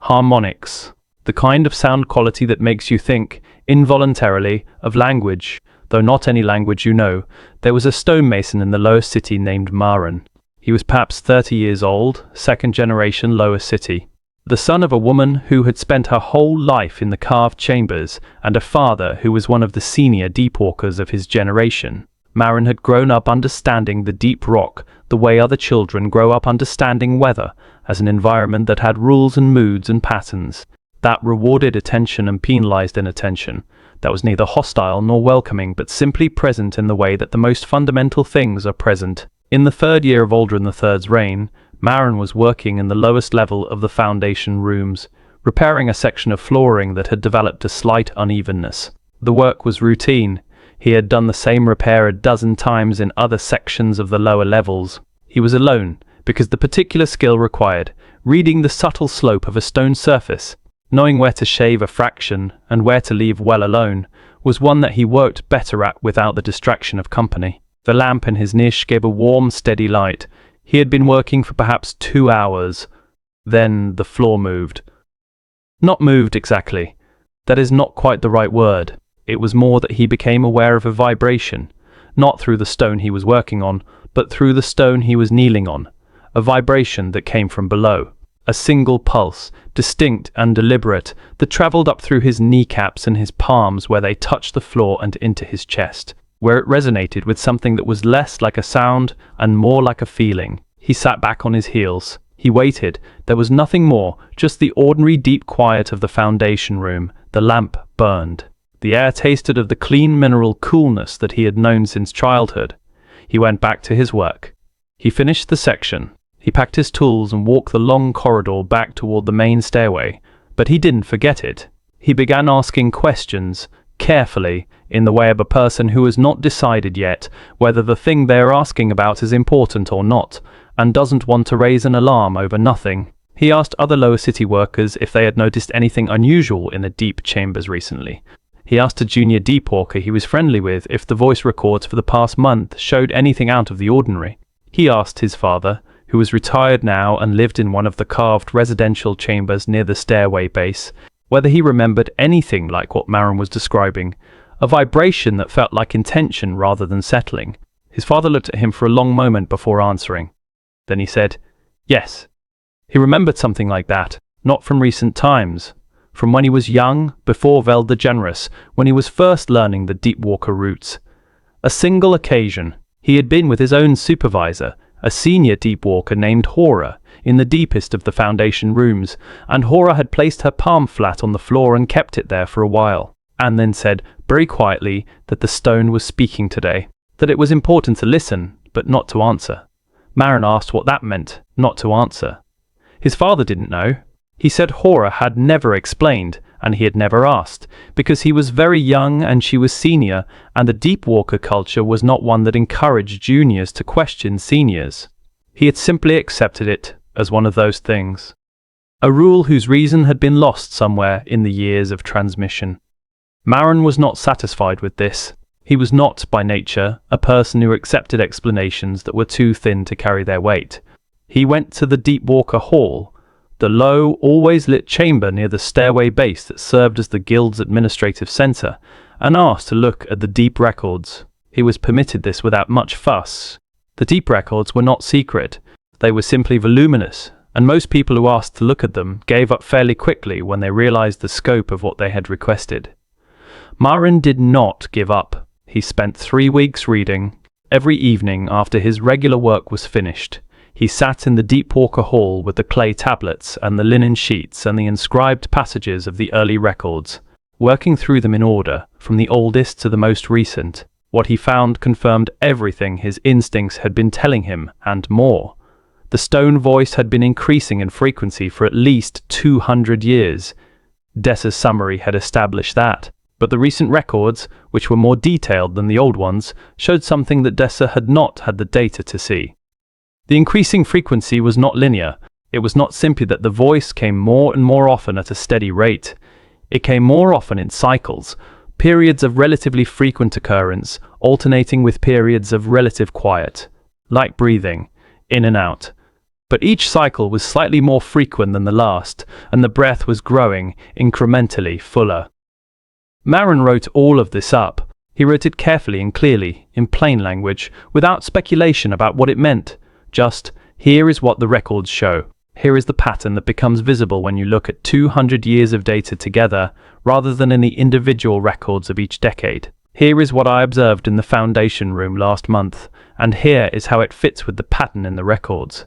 harmonics, the kind of sound quality that makes you think, involuntarily, of language, though not any language you know. There was a stonemason in the lower city named Maren. He was perhaps 30 years old, second generation lower city. The son of a woman who had spent her whole life in the carved chambers, and a father who was one of the senior deepwalkers of his generation. Maren had grown up understanding the deep rock the way other children grow up understanding weather, as an environment that had rules and moods and patterns, that rewarded attention and penalized inattention, that was neither hostile nor welcoming but simply present in the way that the most fundamental things are present. In the third year of Aldrin III's reign, Maren was working in the lowest level of the foundation rooms, repairing a section of flooring that had developed a slight unevenness. The work was routine. He had done the same repair a dozen times in other sections of the lower levels. He was alone, because the particular skill required, reading the subtle slope of a stone surface, knowing where to shave a fraction and where to leave well alone, was one that he worked better at without the distraction of company. The lamp in his niche gave a warm, steady light. He had been working for perhaps 2 hours. Then the floor moved. Not moved exactly. That is not quite the right word. It was more that he became aware of a vibration, not through the stone he was working on, but through the stone he was kneeling on. A vibration that came from below. A single pulse, distinct and deliberate, that travelled up through his kneecaps and his palms where they touched the floor and into his chest, where it resonated with something that was less like a sound and more like a feeling. He sat back on his heels. He waited. There was nothing more, just the ordinary deep quiet of the foundation room. The lamp burned. The air tasted of the clean mineral coolness that he had known since childhood. He went back to his work. He finished the section. He packed his tools and walked the long corridor back toward the main stairway. But he didn't forget it. He began asking questions, carefully, in the way of a person who has not decided yet whether the thing they're asking about is important or not, and doesn't want to raise an alarm over nothing. He asked other lower city workers if they had noticed anything unusual in the deep chambers recently. He asked a junior deepwalker he was friendly with if the voice records for the past month showed anything out of the ordinary. He asked his father, who was retired now and lived in one of the carved residential chambers near the stairway base, whether he remembered anything like what Maren was describing, a vibration that felt like intention rather than settling. His father looked at him for a long moment before answering. Then he said, yes. He remembered something like that, not from recent times, from when he was young, before Veld the Generous, when he was first learning the Deepwalker routes. A single occasion, he had been with his own supervisor, a senior Deepwalker named Hora, in the deepest of the foundation rooms, and Hora had placed her palm flat on the floor and kept it there for a while, and then said, very quietly, that the stone was speaking today, that it was important to listen, but not to answer. Maren asked what that meant, not to answer. His father didn't know. He said Hora had never explained, and he had never asked, because he was very young and she was senior, and the Deepwalker culture was not one that encouraged juniors to question seniors. He had simply accepted it as one of those things. A rule whose reason had been lost somewhere in the years of transmission. Maren was not satisfied with this. He was not, by nature, a person who accepted explanations that were too thin to carry their weight. He went to the Deepwalker Hall, the low, always lit chamber near the stairway base that served as the guild's administrative center, and asked to look at the deep records. He was permitted this without much fuss. The deep records were not secret. They were simply voluminous, and most people who asked to look at them gave up fairly quickly when they realized the scope of what they had requested. Marin did not give up. He spent 3 weeks reading. Every evening after his regular work was finished, he sat in the deep Walker Hall with the clay tablets and the linen sheets and the inscribed passages of the early records, working through them in order, from the oldest to the most recent. What he found confirmed everything his instincts had been telling him, and more. The stone voice had been increasing in frequency for at least 200 years. Dessa's summary had established that, but the recent records, which were more detailed than the old ones, showed something that Dessa had not had the data to see. The increasing frequency was not linear. It was not simply that the voice came more and more often at a steady rate. It came more often in cycles, periods of relatively frequent occurrence, alternating with periods of relative quiet, like breathing, in and out. But each cycle was slightly more frequent than the last, and the breath was growing, incrementally fuller. Marin wrote all of this up. He wrote it carefully and clearly, in plain language, without speculation about what it meant. Just, here is what the records show. Here is the pattern that becomes visible when you look at 200 years of data together, rather than in the individual records of each decade. Here is what I observed in the foundation room last month, and here is how it fits with the pattern in the records.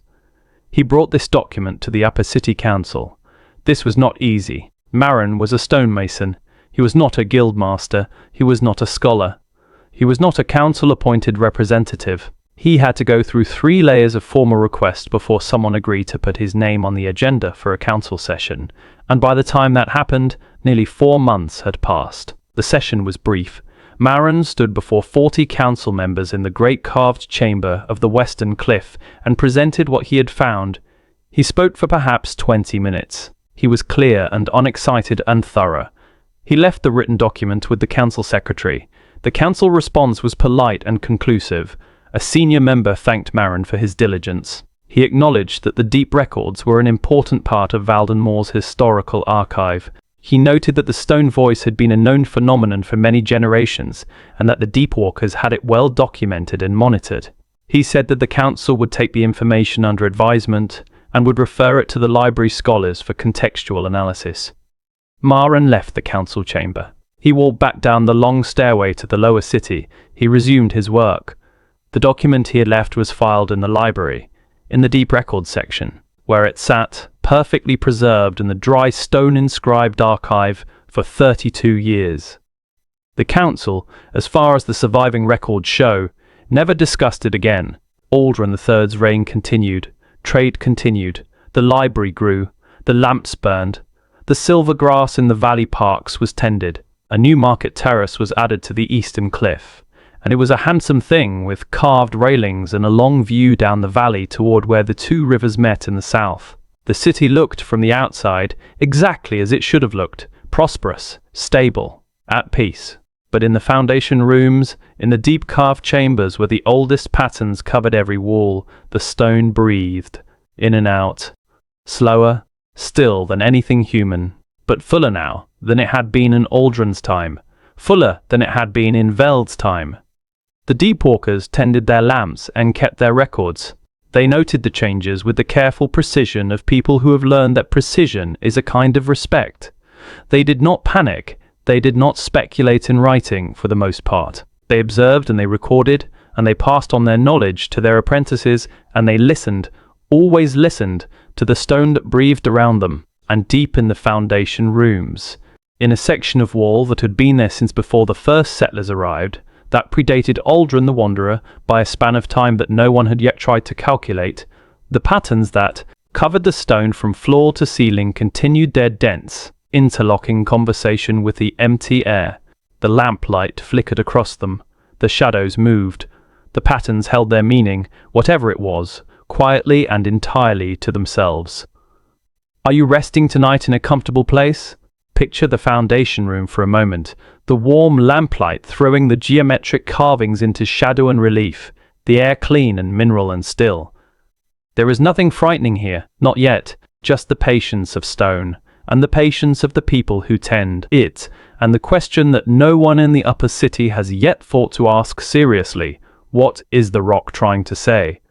He brought this document to the Upper City Council. This was not easy. Marin was a stonemason. He was not a guildmaster. He was not a scholar. He was not a council-appointed representative. He had to go through 3 layers of formal request before someone agreed to put his name on the agenda for a council session, and by the time that happened, nearly 4 months had passed. The session was brief. Marin stood before 40 council members in the great carved chamber of the western cliff and presented what he had found. He spoke for perhaps 20 minutes. He was clear and unexcited and thorough. He left the written document with the council secretary. The council response was polite and conclusive. A senior member thanked Marin for his diligence. He acknowledged that the deep records were an important part of Valdenmoor's historical archive. He noted that the stone voice had been a known phenomenon for many generations, and that the deep walkers had it well documented and monitored. He said that the council would take the information under advisement and would refer it to the library scholars for contextual analysis. Marin left the council chamber. He walked back down the long stairway to the lower city. He resumed his work. The document he had left was filed in the library, in the deep records section, where it sat, perfectly preserved in the dry stone-inscribed archive for 32 years. The council, as far as the surviving records show, never discussed it again. Aldrin III's reign continued, trade continued, the library grew, the lamps burned, the silver grass in the valley parks was tended, a new market terrace was added to the eastern cliff, and it was a handsome thing with carved railings and a long view down the valley toward where the 2 rivers met in the south. The city looked from the outside exactly as it should have looked, prosperous, stable, at peace. But in the foundation rooms, in the deep carved chambers where the oldest patterns covered every wall, the stone breathed, in and out, slower, still than anything human, but fuller now than it had been in Aldrin's time, fuller than it had been in Veld's time. The deep walkers tended their lamps and kept their records. They noted the changes with the careful precision of people who have learned that precision is a kind of respect. They did not panic. They did not speculate in writing, for the most part. They observed and they recorded, and they passed on their knowledge to their apprentices, and they listened, always listened, to the stone that breathed around them, and deep in the foundation rooms, in a section of wall that had been there since before the first settlers arrived, that predated Aldrin the Wanderer by a span of time that no one had yet tried to calculate, the patterns that covered the stone from floor to ceiling continued their dense, interlocking conversation with the empty air. The lamplight flickered across them. The shadows moved. The patterns held their meaning, whatever it was, quietly and entirely to themselves. Are you resting tonight in a comfortable place? Picture the foundation room for a moment, the warm lamplight throwing the geometric carvings into shadow and relief, the air clean and mineral and still. There is nothing frightening here, not yet, just the patience of stone. and the patience of the people who tend it, and the question that no one in the upper city has yet thought to ask seriously: what is the rock trying to say?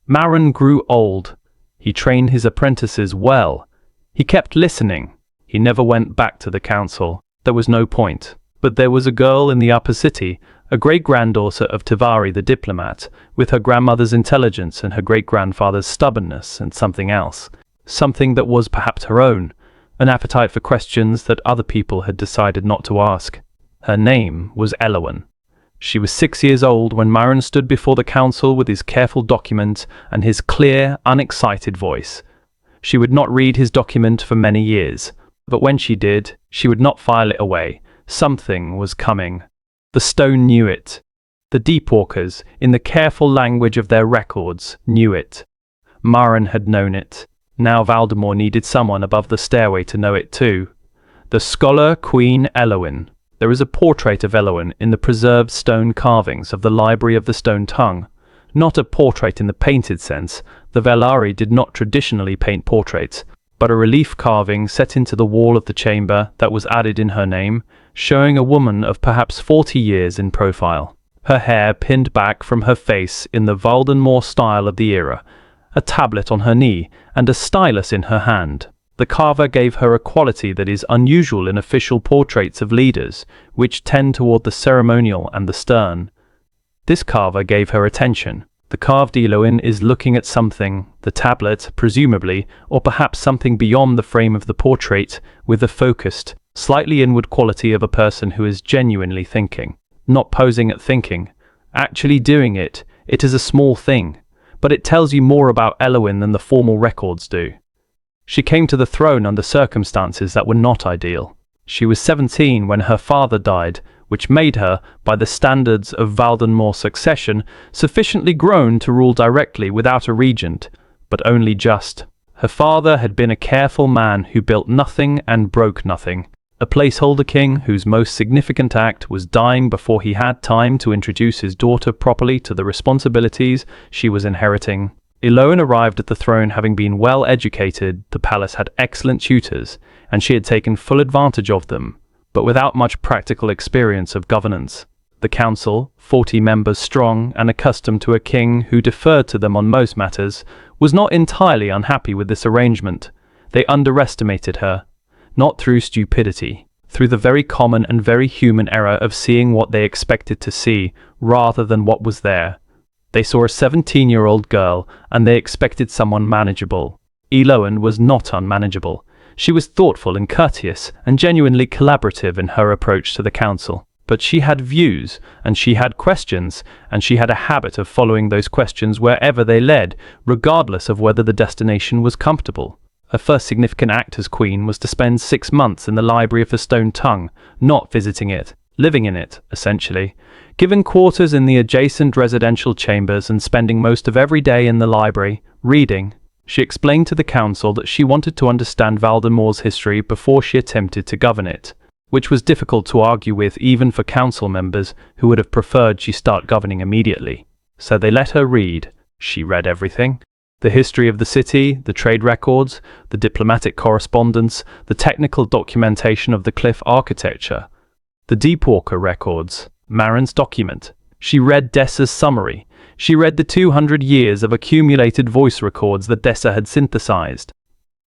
Marin grew old. He trained his apprentices well. He kept listening. He never went back to the council. There was no point. But there was a girl in the upper city, a great-granddaughter of Tivari the diplomat, with her grandmother's intelligence and her great-grandfather's stubbornness and something else. Something that was perhaps her own, an appetite for questions that other people had decided not to ask. Her name was Elowin. She was 6 years old when Marin stood before the council with his careful document and his clear, unexcited voice. She would not read his document for many years, but when she did, she would not file it away. Something was coming. The stone knew it. The Deepwalkers, in the careful language of their records, knew it. Marin had known it. Now Valdenmoor needed someone above the stairway to know it too. The scholar Queen Elowin. There is a portrait of Elowin in the preserved stone carvings of the Library of the Stone Tongue. Not a portrait in the painted sense. The Velari did not traditionally paint portraits, but a relief carving set into the wall of the chamber that was added in her name, showing a woman of perhaps 40 years in profile. Her hair pinned back from her face in the Valdenmoor style of the era, a tablet on her knee, and a stylus in her hand. The carver gave her a quality that is unusual in official portraits of leaders, which tend toward the ceremonial and the stern. This carver gave her attention. The carved Elowin is looking at something, the tablet, presumably, or perhaps something beyond the frame of the portrait, with the focused, slightly inward quality of a person who is genuinely thinking. Not posing at thinking, actually doing it. It is a small thing, but it tells you more about Elowin than the formal records do. She came to the throne under circumstances that were not ideal. She was 17 when her father died, which made her, by the standards of Valdenmoor succession, sufficiently grown to rule directly without a regent, but only just. Her father had been a careful man who built nothing and broke nothing, a placeholder king whose most significant act was dying before he had time to introduce his daughter properly to the responsibilities she was inheriting. Elowin arrived at the throne having been well educated. The palace had excellent tutors, and she had taken full advantage of them, but without much practical experience of governance. The council, 40 members strong and accustomed to a king who deferred to them on most matters, was not entirely unhappy with this arrangement. They underestimated her, not through stupidity, through the very common and very human error of seeing what they expected to see, rather than what was there. They saw a 17-year-old girl, and they expected someone manageable. Elowin was not unmanageable. She was thoughtful and courteous, and genuinely collaborative in her approach to the council. But she had views, and she had questions, and she had a habit of following those questions wherever they led, regardless of whether the destination was comfortable. Her first significant act as queen was to spend 6 months in the Library of the Stone Tongue, not visiting it, living in it, essentially. Given quarters in the adjacent residential chambers and spending most of every day in the library, reading, she explained to the council that she wanted to understand Valdenmoor's history before she attempted to govern it, which was difficult to argue with even for council members who would have preferred she start governing immediately. So they let her read. She read everything. The history of the city, the trade records, the diplomatic correspondence, the technical documentation of the cliff architecture, the Deepwalker records, Marin's document. She read Dessa's summary. She read the 200 years of accumulated voice records that Dessa had synthesized.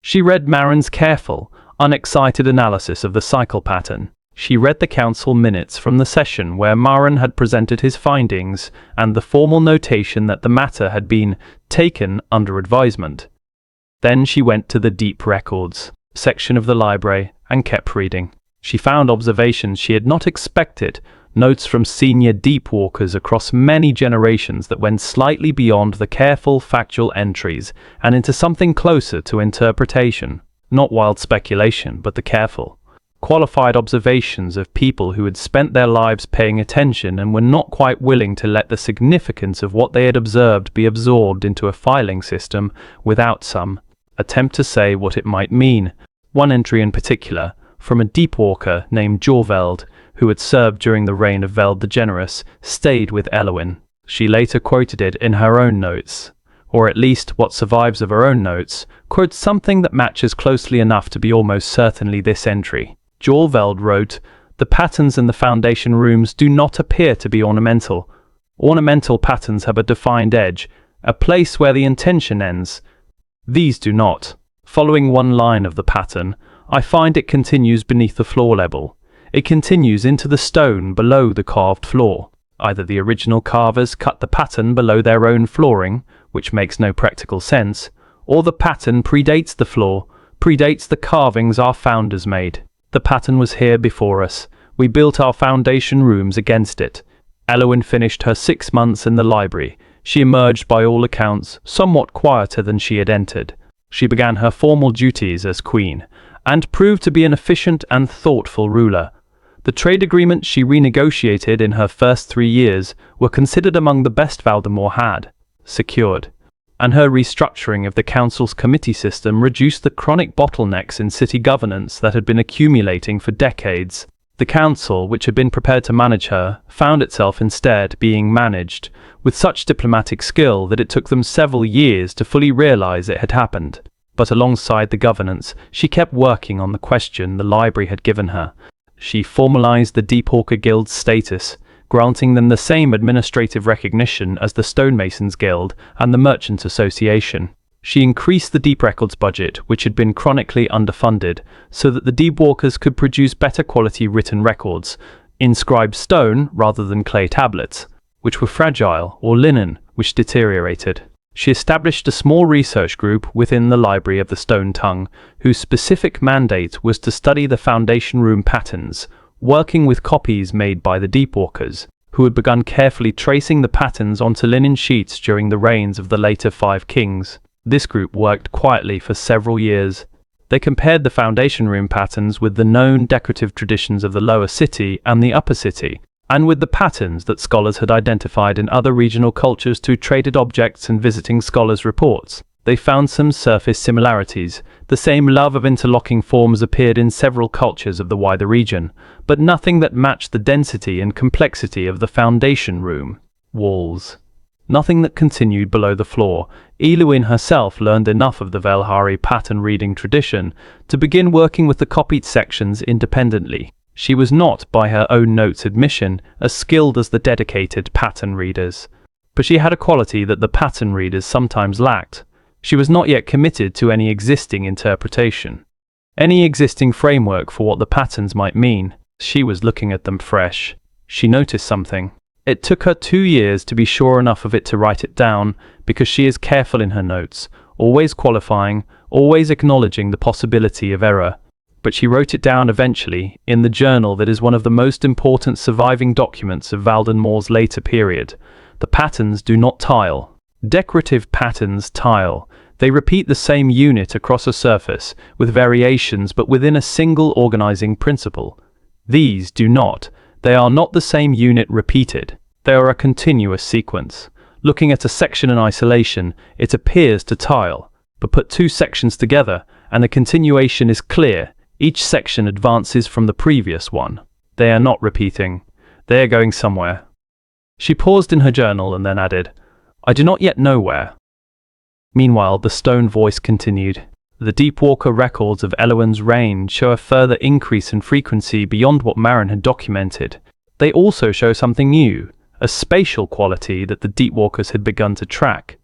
She read Marin's careful, unexcited analysis of the cycle pattern. She read the council minutes from the session where Marin had presented his findings and the formal notation that the matter had been taken under advisement. Then she went to the deep records section of the library and kept reading. She found observations she had not expected, notes from senior deepwalkers across many generations that went slightly beyond the careful factual entries and into something closer to interpretation. Not wild speculation, but the careful, qualified observations of people who had spent their lives paying attention and were not quite willing to let the significance of what they had observed be absorbed into a filing system without some attempt to say what it might mean. One entry in particular, from a deepwalker named Jorveld, who had served during the reign of Veld the Generous, stayed with Elowin. She later quoted it in her own notes. or at least what survives of her own notes, quotes something that matches closely enough to be almost certainly this entry. Jorveld wrote, "The patterns in the foundation rooms do not appear to be ornamental. Ornamental patterns have a defined edge, a place where the intention ends. These do not. Following one line of the pattern, I find it continues beneath the floor level. It continues into the stone below the carved floor. Either the original carvers cut the pattern below their own flooring, which makes no practical sense, or the pattern predates the floor, predates the carvings our founders made. The pattern was here before us. We built our foundation rooms against it." Elowyn finished her 6 months in the library. She emerged, by all accounts, somewhat quieter than she had entered. She began her formal duties as queen, and proved to be an efficient and thoughtful ruler. The trade agreements she renegotiated in her first 3 years were considered among the best Valdenmoor had secured, and her restructuring of the council's committee system reduced the chronic bottlenecks in city governance that had been accumulating for decades. The council, which had been prepared to manage her, found itself instead being managed with such diplomatic skill that it took them several years to fully realize it had happened. But alongside the governance, she kept working on the question the library had given her. She formalized the Deepwalker Guild's status, granting them the same administrative recognition as the Stonemasons Guild and the Merchants Association. She increased the Deep Records budget, which had been chronically underfunded, so that the Deepwalkers could produce better quality written records, inscribed stone rather than clay tablets, which were fragile, or linen, which deteriorated. She established a small research group within the Library of the Stone Tongue, whose specific mandate was to study the foundation room patterns, working with copies made by the Deepwalkers, who had begun carefully tracing the patterns onto linen sheets during the reigns of the later 5 kings. This group worked quietly for several years. They compared the foundation room patterns with the known decorative traditions of the lower city and the upper city, and with the patterns that scholars had identified in other regional cultures through traded objects and visiting scholars' reports. They found some surface similarities. The same love of interlocking forms appeared in several cultures of the wider region, but nothing that matched the density and complexity of the foundation room walls. Nothing that continued below the floor. Elowyn herself learned enough of the Velhari pattern reading tradition to begin working with the copied sections independently. She was not, by her own notes admission, as skilled as the dedicated pattern readers. But she had a quality that the pattern readers sometimes lacked. She was not yet committed to any existing interpretation, any existing framework for what the patterns might mean. She was looking at them fresh. She noticed something. It took her 2 years to be sure enough of it to write it down, because she is careful in her notes, always qualifying, always acknowledging the possibility of error. But she wrote it down eventually, in the journal that is one of the most important surviving documents of Valdenmoor's later period. The patterns do not tile. Decorative patterns tile. They repeat the same unit across a surface, with variations but within a single organizing principle. These do not. They are not the same unit repeated. They are a continuous sequence. Looking at a section in isolation, it appears to tile, but put 2 sections together, and the continuation is clear. Each section advances from the previous one. They are not repeating. They are going somewhere. She paused in her journal and then added, "I do not yet know where." Meanwhile, the stone voice continued. The Deepwalker records of Elowyn's reign show a further increase in frequency beyond what Marin had documented. They also show something new, a spatial quality that the Deepwalkers had begun to track.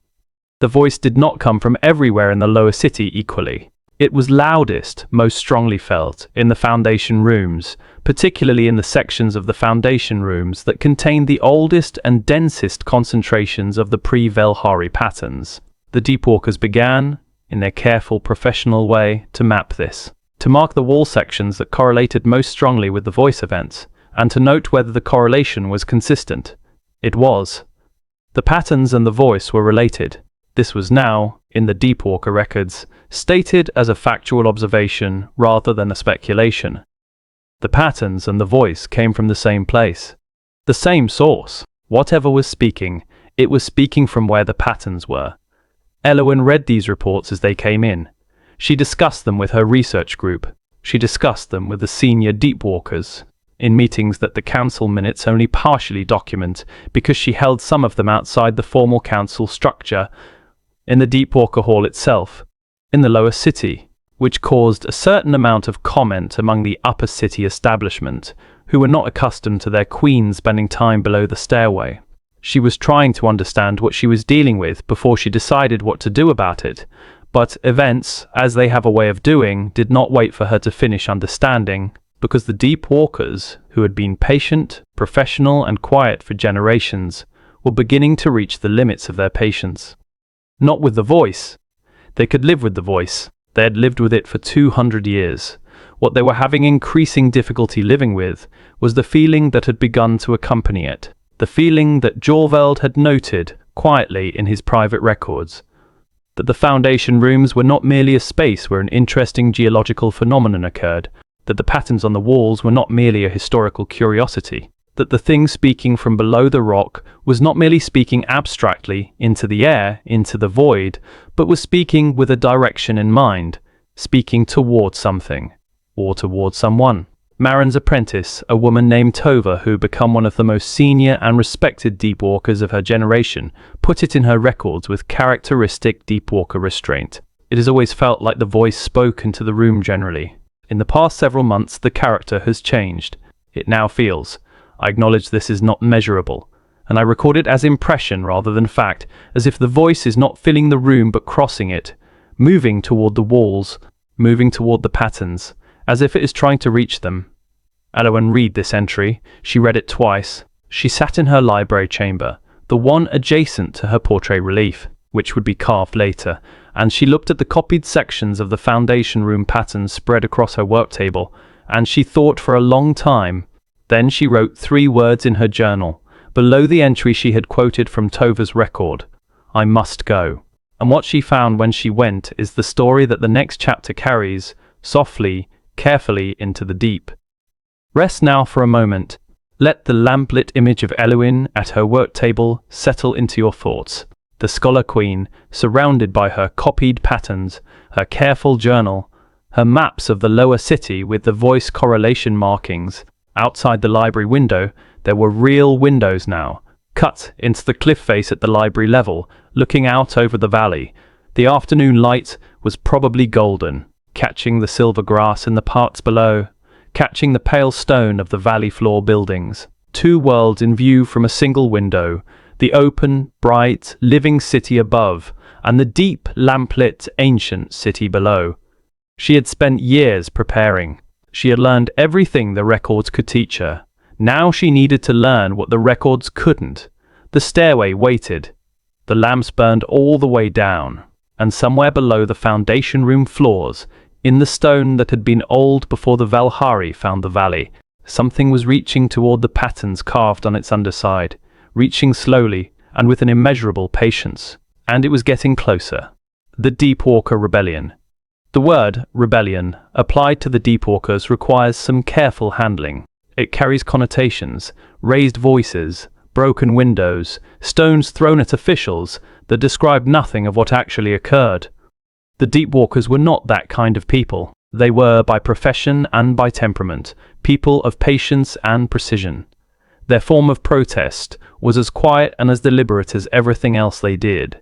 The voice did not come from everywhere in the lower city equally. It was loudest, most strongly felt, in the foundation rooms, particularly in the sections of the foundation rooms that contained the oldest and densest concentrations of the pre-Velhari patterns. The Deepwalkers began, in their careful professional way, to map this, to mark the wall sections that correlated most strongly with the voice events, and to note whether the correlation was consistent. It was. The patterns and the voice were related. This was now, in the Deepwalker records, stated as a factual observation rather than a speculation. The patterns and the voice came from the same place, the same source. Whatever was speaking, it was speaking from where the patterns were. Elowyn read these reports as they came in. She discussed them with her research group. She discussed them with the senior Deepwalkers, in meetings that the council minutes only partially document, because she held some of them outside the formal council structure. in the Deepwalker Hall itself, in the lower city, which caused a certain amount of comment among the upper city establishment, who were not accustomed to their queen spending time below the stairway. She was trying to understand what she was dealing with before she decided what to do about it, but events, as they have a way of doing, did not wait for her to finish understanding, because the deep walkers, who had been patient, professional and quiet for generations, were beginning to reach the limits of their patience. Not with the voice. They could live with the voice. They had lived with it for 200 years. What they were having increasing difficulty living with was the feeling that had begun to accompany it, the feeling that Jorveld had noted quietly in his private records, that the foundation rooms were not merely a space where an interesting geological phenomenon occurred, that the patterns on the walls were not merely a historical curiosity, that the thing speaking from below the rock was not merely speaking abstractly into the air, into the void, but was speaking with a direction in mind, speaking towards something, or towards someone. Marin's apprentice, a woman named Tova, who became one of the most senior and respected deepwalkers of her generation, put it in her records with characteristic deepwalker restraint. It has always felt like the voice spoke into the room generally. In the past several months, the character has changed. It now feels. I acknowledge this is not measurable, and I record it as impression rather than fact, as if the voice is not filling the room but crossing it, moving toward the walls, moving toward the patterns, as if it is trying to reach them. Elowen read this entry. She read it twice. She sat in her library chamber, the one adjacent to her portrait relief, which would be carved later, and she looked at the copied sections of the foundation room patterns spread across her work table, and she thought for a long time. Then she wrote 3 words in her journal, below the entry she had quoted from Tova's record: "I must go." And what she found when she went is the story that the next chapter carries, softly, carefully into the deep. Rest now for a moment. Let the lamplit image of Elowen at her work table settle into your thoughts. The scholar queen, surrounded by her copied patterns, her careful journal, her maps of the lower city with the voice correlation markings. Outside the library window, there were real windows now, cut into the cliff face at the library level, looking out over the valley. The afternoon light was probably golden, catching the silver grass in the parts below, catching the pale stone of the valley floor buildings. 2 worlds in view from a single window, the open, bright, living city above, and the deep, lamplit, ancient city below. She had spent years preparing. She had learned everything the records could teach her. Now she needed to learn what the records couldn't. The stairway waited. The lamps burned all the way down, and somewhere below the foundation room floors, in the stone that had been old before the Valhari found the valley, something was reaching toward the patterns carved on its underside, reaching slowly and with an immeasurable patience. And it was getting closer. The Deepwalker Rebellion. The word rebellion, applied to the Deepwalkers, requires some careful handling. It carries connotations, raised voices, broken windows, stones thrown at officials that describe nothing of what actually occurred. The Deepwalkers were not that kind of people. They were, by profession and by temperament, people of patience and precision. Their form of protest was as quiet and as deliberate as everything else they did.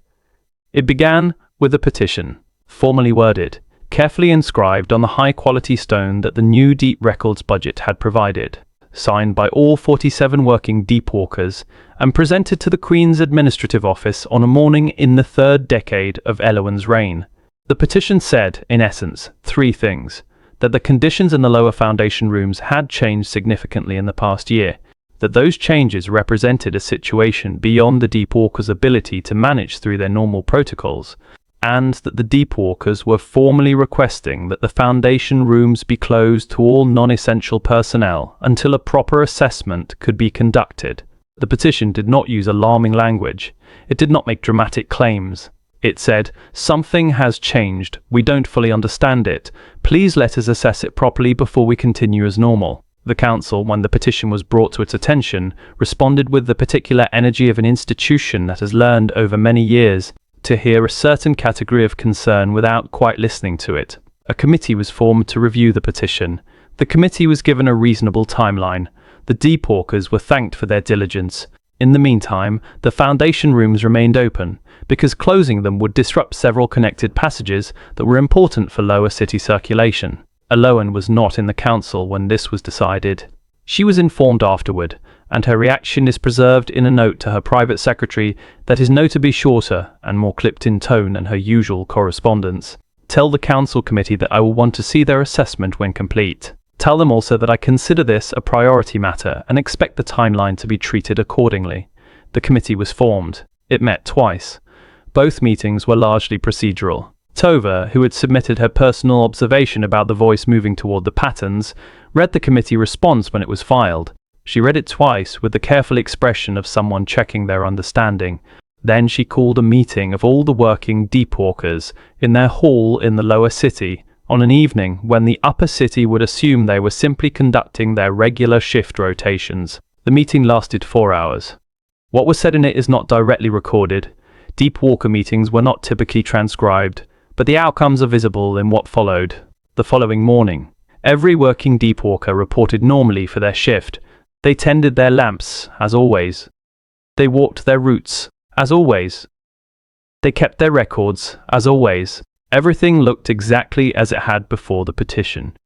It began with a petition, formally worded, carefully inscribed on the high-quality stone that the new Deep Records budget had provided, signed by all 47 working Deepwalkers, and presented to the Queen's administrative office on a morning in the 3rd decade of Elowen's reign. The petition said, in essence, 3 things: that the conditions in the lower foundation rooms had changed significantly in the past year, that those changes represented a situation beyond the Deepwalkers' ability to manage through their normal protocols, and that the Deepwalkers were formally requesting that the foundation rooms be closed to all non-essential personnel until a proper assessment could be conducted. The petition did not use alarming language. It did not make dramatic claims. It said, "Something has changed. We don't fully understand it. Please let us assess it properly before we continue as normal." The council, when the petition was brought to its attention, responded with the particular energy of an institution that has learned over many years to hear a certain category of concern without quite listening to it. A committee was formed to review the petition. The committee was given a reasonable timeline. The Deepwalkers were thanked for their diligence. In the meantime, the foundation rooms remained open, because closing them would disrupt several connected passages that were important for lower city circulation. Aloan was not in the council when this was decided. She was informed afterward, and her reaction is preserved in a note to her private secretary that is notably shorter and more clipped in tone than her usual correspondence. Tell the council committee that I will want to see their assessment when complete. Tell them also that I consider this a priority matter and expect the timeline to be treated accordingly. The committee was formed. It met twice. Both meetings were largely procedural. Tova, who had submitted her personal observation about the voice moving toward the patterns, read the committee response when it was filed. She read it twice with the careful expression of someone checking their understanding. Then she called a meeting of all the working deepwalkers in their hall in the lower city on an evening when the upper city would assume they were simply conducting their regular shift rotations. The meeting lasted 4 hours. What was said in it is not directly recorded. Deepwalker meetings were not typically transcribed, but the outcomes are visible in what followed. The following morning, every working deepwalker reported normally for their shift. They tended their lamps, as always. They walked their routes, as always. They kept their records, as always. Everything looked exactly as it had before the petition,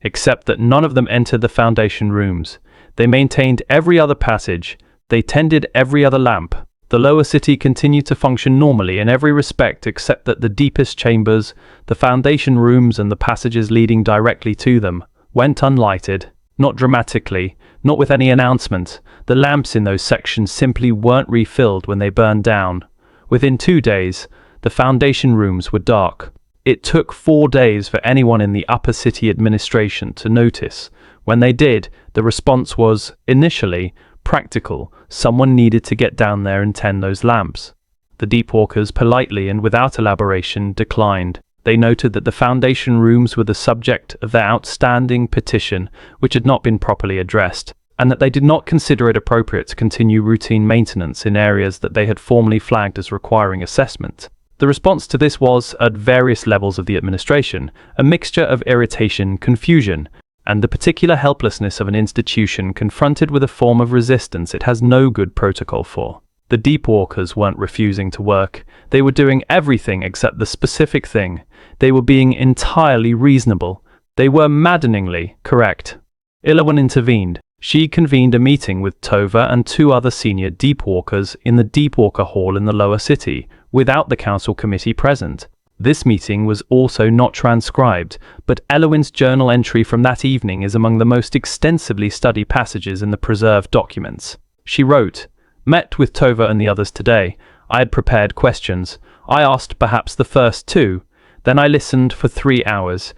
except that none of them entered the foundation rooms. They maintained every other passage. They tended every other lamp. The lower city continued to function normally in every respect except that the deepest chambers, the foundation rooms and the passages leading directly to them, went unlighted. Not dramatically, not with any announcement. The lamps in those sections simply weren't refilled when they burned down. Within 2 days, the foundation rooms were dark. It took 4 days for anyone in the upper city administration to notice. When they did, the response was, initially, practical. Someone needed to get down there and tend those lamps. The deepwalkers politely and without elaboration declined. They noted that the foundation rooms were the subject of their outstanding petition, which had not been properly addressed, and that they did not consider it appropriate to continue routine maintenance in areas that they had formally flagged as requiring assessment. The response to this was, at various levels of the administration, a mixture of irritation, confusion, and the particular helplessness of an institution confronted with a form of resistance it has no good protocol for. The deepwalkers weren't refusing to work. They were doing everything except the specific thing. They were being entirely reasonable. They were maddeningly correct. Ilawan intervened. She convened a meeting with Tova and 2 other senior deepwalkers in the Deepwalker Hall in the lower city, without the council committee present. This meeting was also not transcribed, but Elowin's journal entry from that evening is among the most extensively studied passages in the preserved documents. She wrote, "Met with Tova and the others today. I had prepared questions. I asked perhaps the first 2. Then I listened for 3 hours.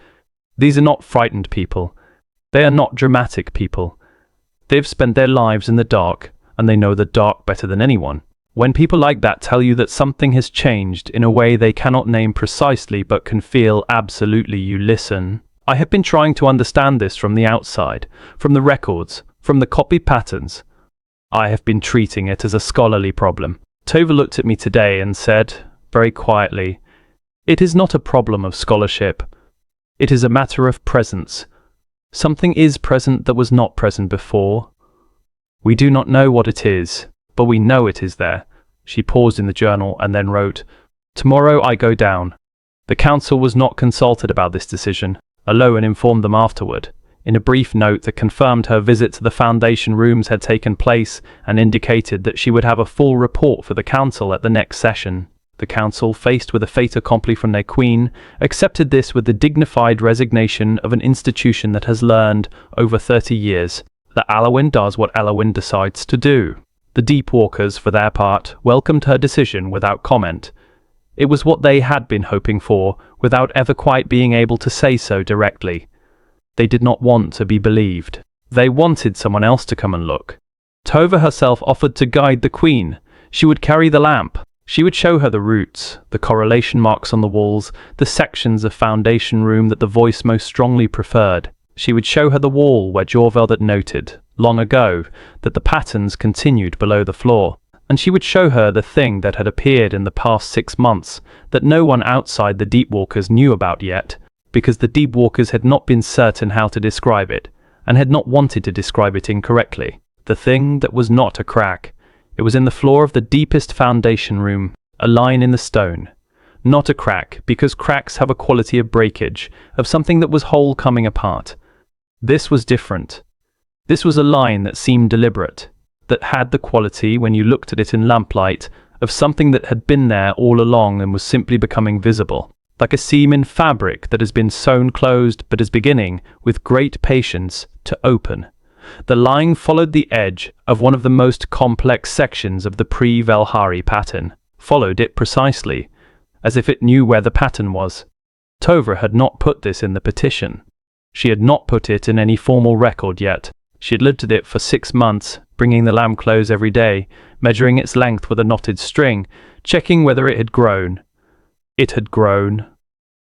These are not frightened people. They are not dramatic people. They've spent their lives in the dark, and they know the dark better than anyone. When people like that tell you that something has changed in a way they cannot name precisely but can feel absolutely, you listen. I have been trying to understand this from the outside, from the records, from the copy patterns. I have been treating it as a scholarly problem." Tova looked at me today and said, very quietly, "It is not a problem of scholarship. It is a matter of presence. Something is present that was not present before. We do not know what it is, but we know it is there." She paused in the journal and then wrote, "Tomorrow I go down." The council was not consulted about this decision. Aloan informed them afterward, in a brief note that confirmed her visit to the foundation rooms had taken place and indicated that she would have a full report for the council at the next session. The council, faced with a fait accompli from their queen, accepted this with the dignified resignation of an institution that has learned, over 30 years, that Alowin does what Alowin decides to do. The Deepwalkers, for their part, welcomed her decision without comment. It was what they had been hoping for, without ever quite being able to say so directly. They did not want to be believed. They wanted someone else to come and look. Tova herself offered to guide the queen. She would carry the lamp. She would show her the routes, the correlation marks on the walls, the sections of foundation room that the voice most strongly preferred. She would show her the wall where Jorvel had noted, long ago, that the patterns continued below the floor. And she would show her the thing that had appeared in the past 6 months, that no one outside the Deepwalkers knew about yet, because the Deepwalkers had not been certain how to describe it, and had not wanted to describe it incorrectly. The thing that was not a crack. It was in the floor of the deepest foundation room, a line in the stone. Not a crack, because cracks have a quality of breakage, of something that was whole coming apart. This was different. This was a line that seemed deliberate, that had the quality, when you looked at it in lamplight, of something that had been there all along and was simply becoming visible, like a seam in fabric that has been sewn closed but is beginning, with great patience, to open. The line followed the edge of one of the most complex sections of the pre-Velhari pattern, followed it precisely, as if it knew where the pattern was. Tova had not put this in the petition. She had not put it in any formal record yet. She had lived with it for 6 months, bringing the lamb close every day, measuring its length with a knotted string, checking whether it had grown. It had grown.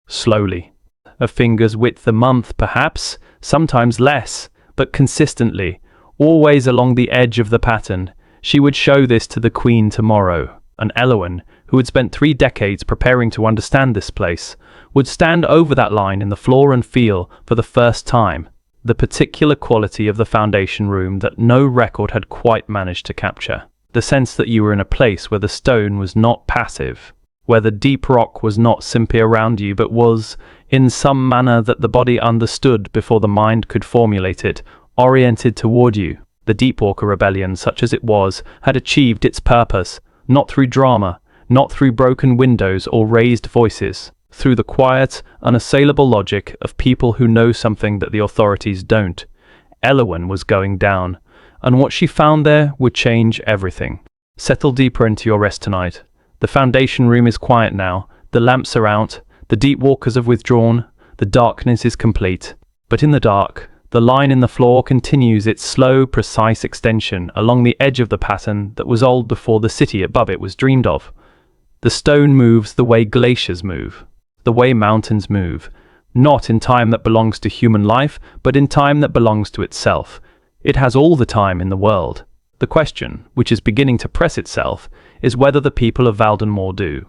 Slowly. A finger's width a month, perhaps, sometimes less, but consistently, always along the edge of the pattern. She would show this to the Queen tomorrow, and Elowen, who had spent 3 decades preparing to understand this place, would stand over that line in the floor and feel, for the first time, the particular quality of the foundation room that no record had quite managed to capture. The sense that you were in a place where the stone was not passive, where the deep rock was not simply around you but was, in some manner that the body understood before the mind could formulate it, oriented toward you. The Deepwalker Rebellion, such as it was, had achieved its purpose, not through drama, not through broken windows or raised voices, through the quiet, unassailable logic of people who know something that the authorities don't. Elowen was going down, and what she found there would change everything. Settle deeper into your rest tonight. The foundation room is quiet now, the lamps are out, the deep walkers have withdrawn, the darkness is complete. But in the dark, the line in the floor continues its slow, precise extension along the edge of the pattern that was old before the city above it was dreamed of. The stone moves the way glaciers move, the way mountains move, not in time that belongs to human life, but in time that belongs to itself. It has all the time in the world. The question, which is beginning to press itself, is whether the people of Valdenmoor do.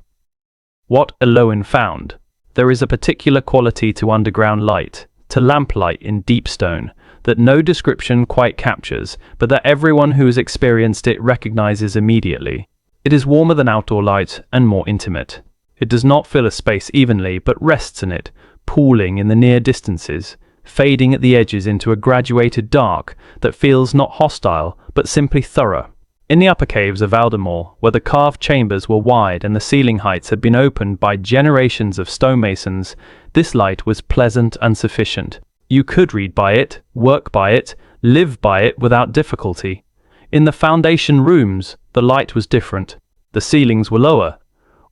What Elowen found. There is a particular quality to underground light, to lamplight in deep stone, that no description quite captures, but that everyone who has experienced it recognizes immediately. It is warmer than outdoor light and more intimate. It does not fill a space evenly, but rests in it, pooling in the near distances, fading at the edges into a graduated dark that feels not hostile, but simply thorough. In the upper caves of Valdenmoor, where the carved chambers were wide and the ceiling heights had been opened by generations of stonemasons, this light was pleasant and sufficient. You could read by it, work by it, live by it without difficulty. In the foundation rooms, the light was different. The ceilings were lower,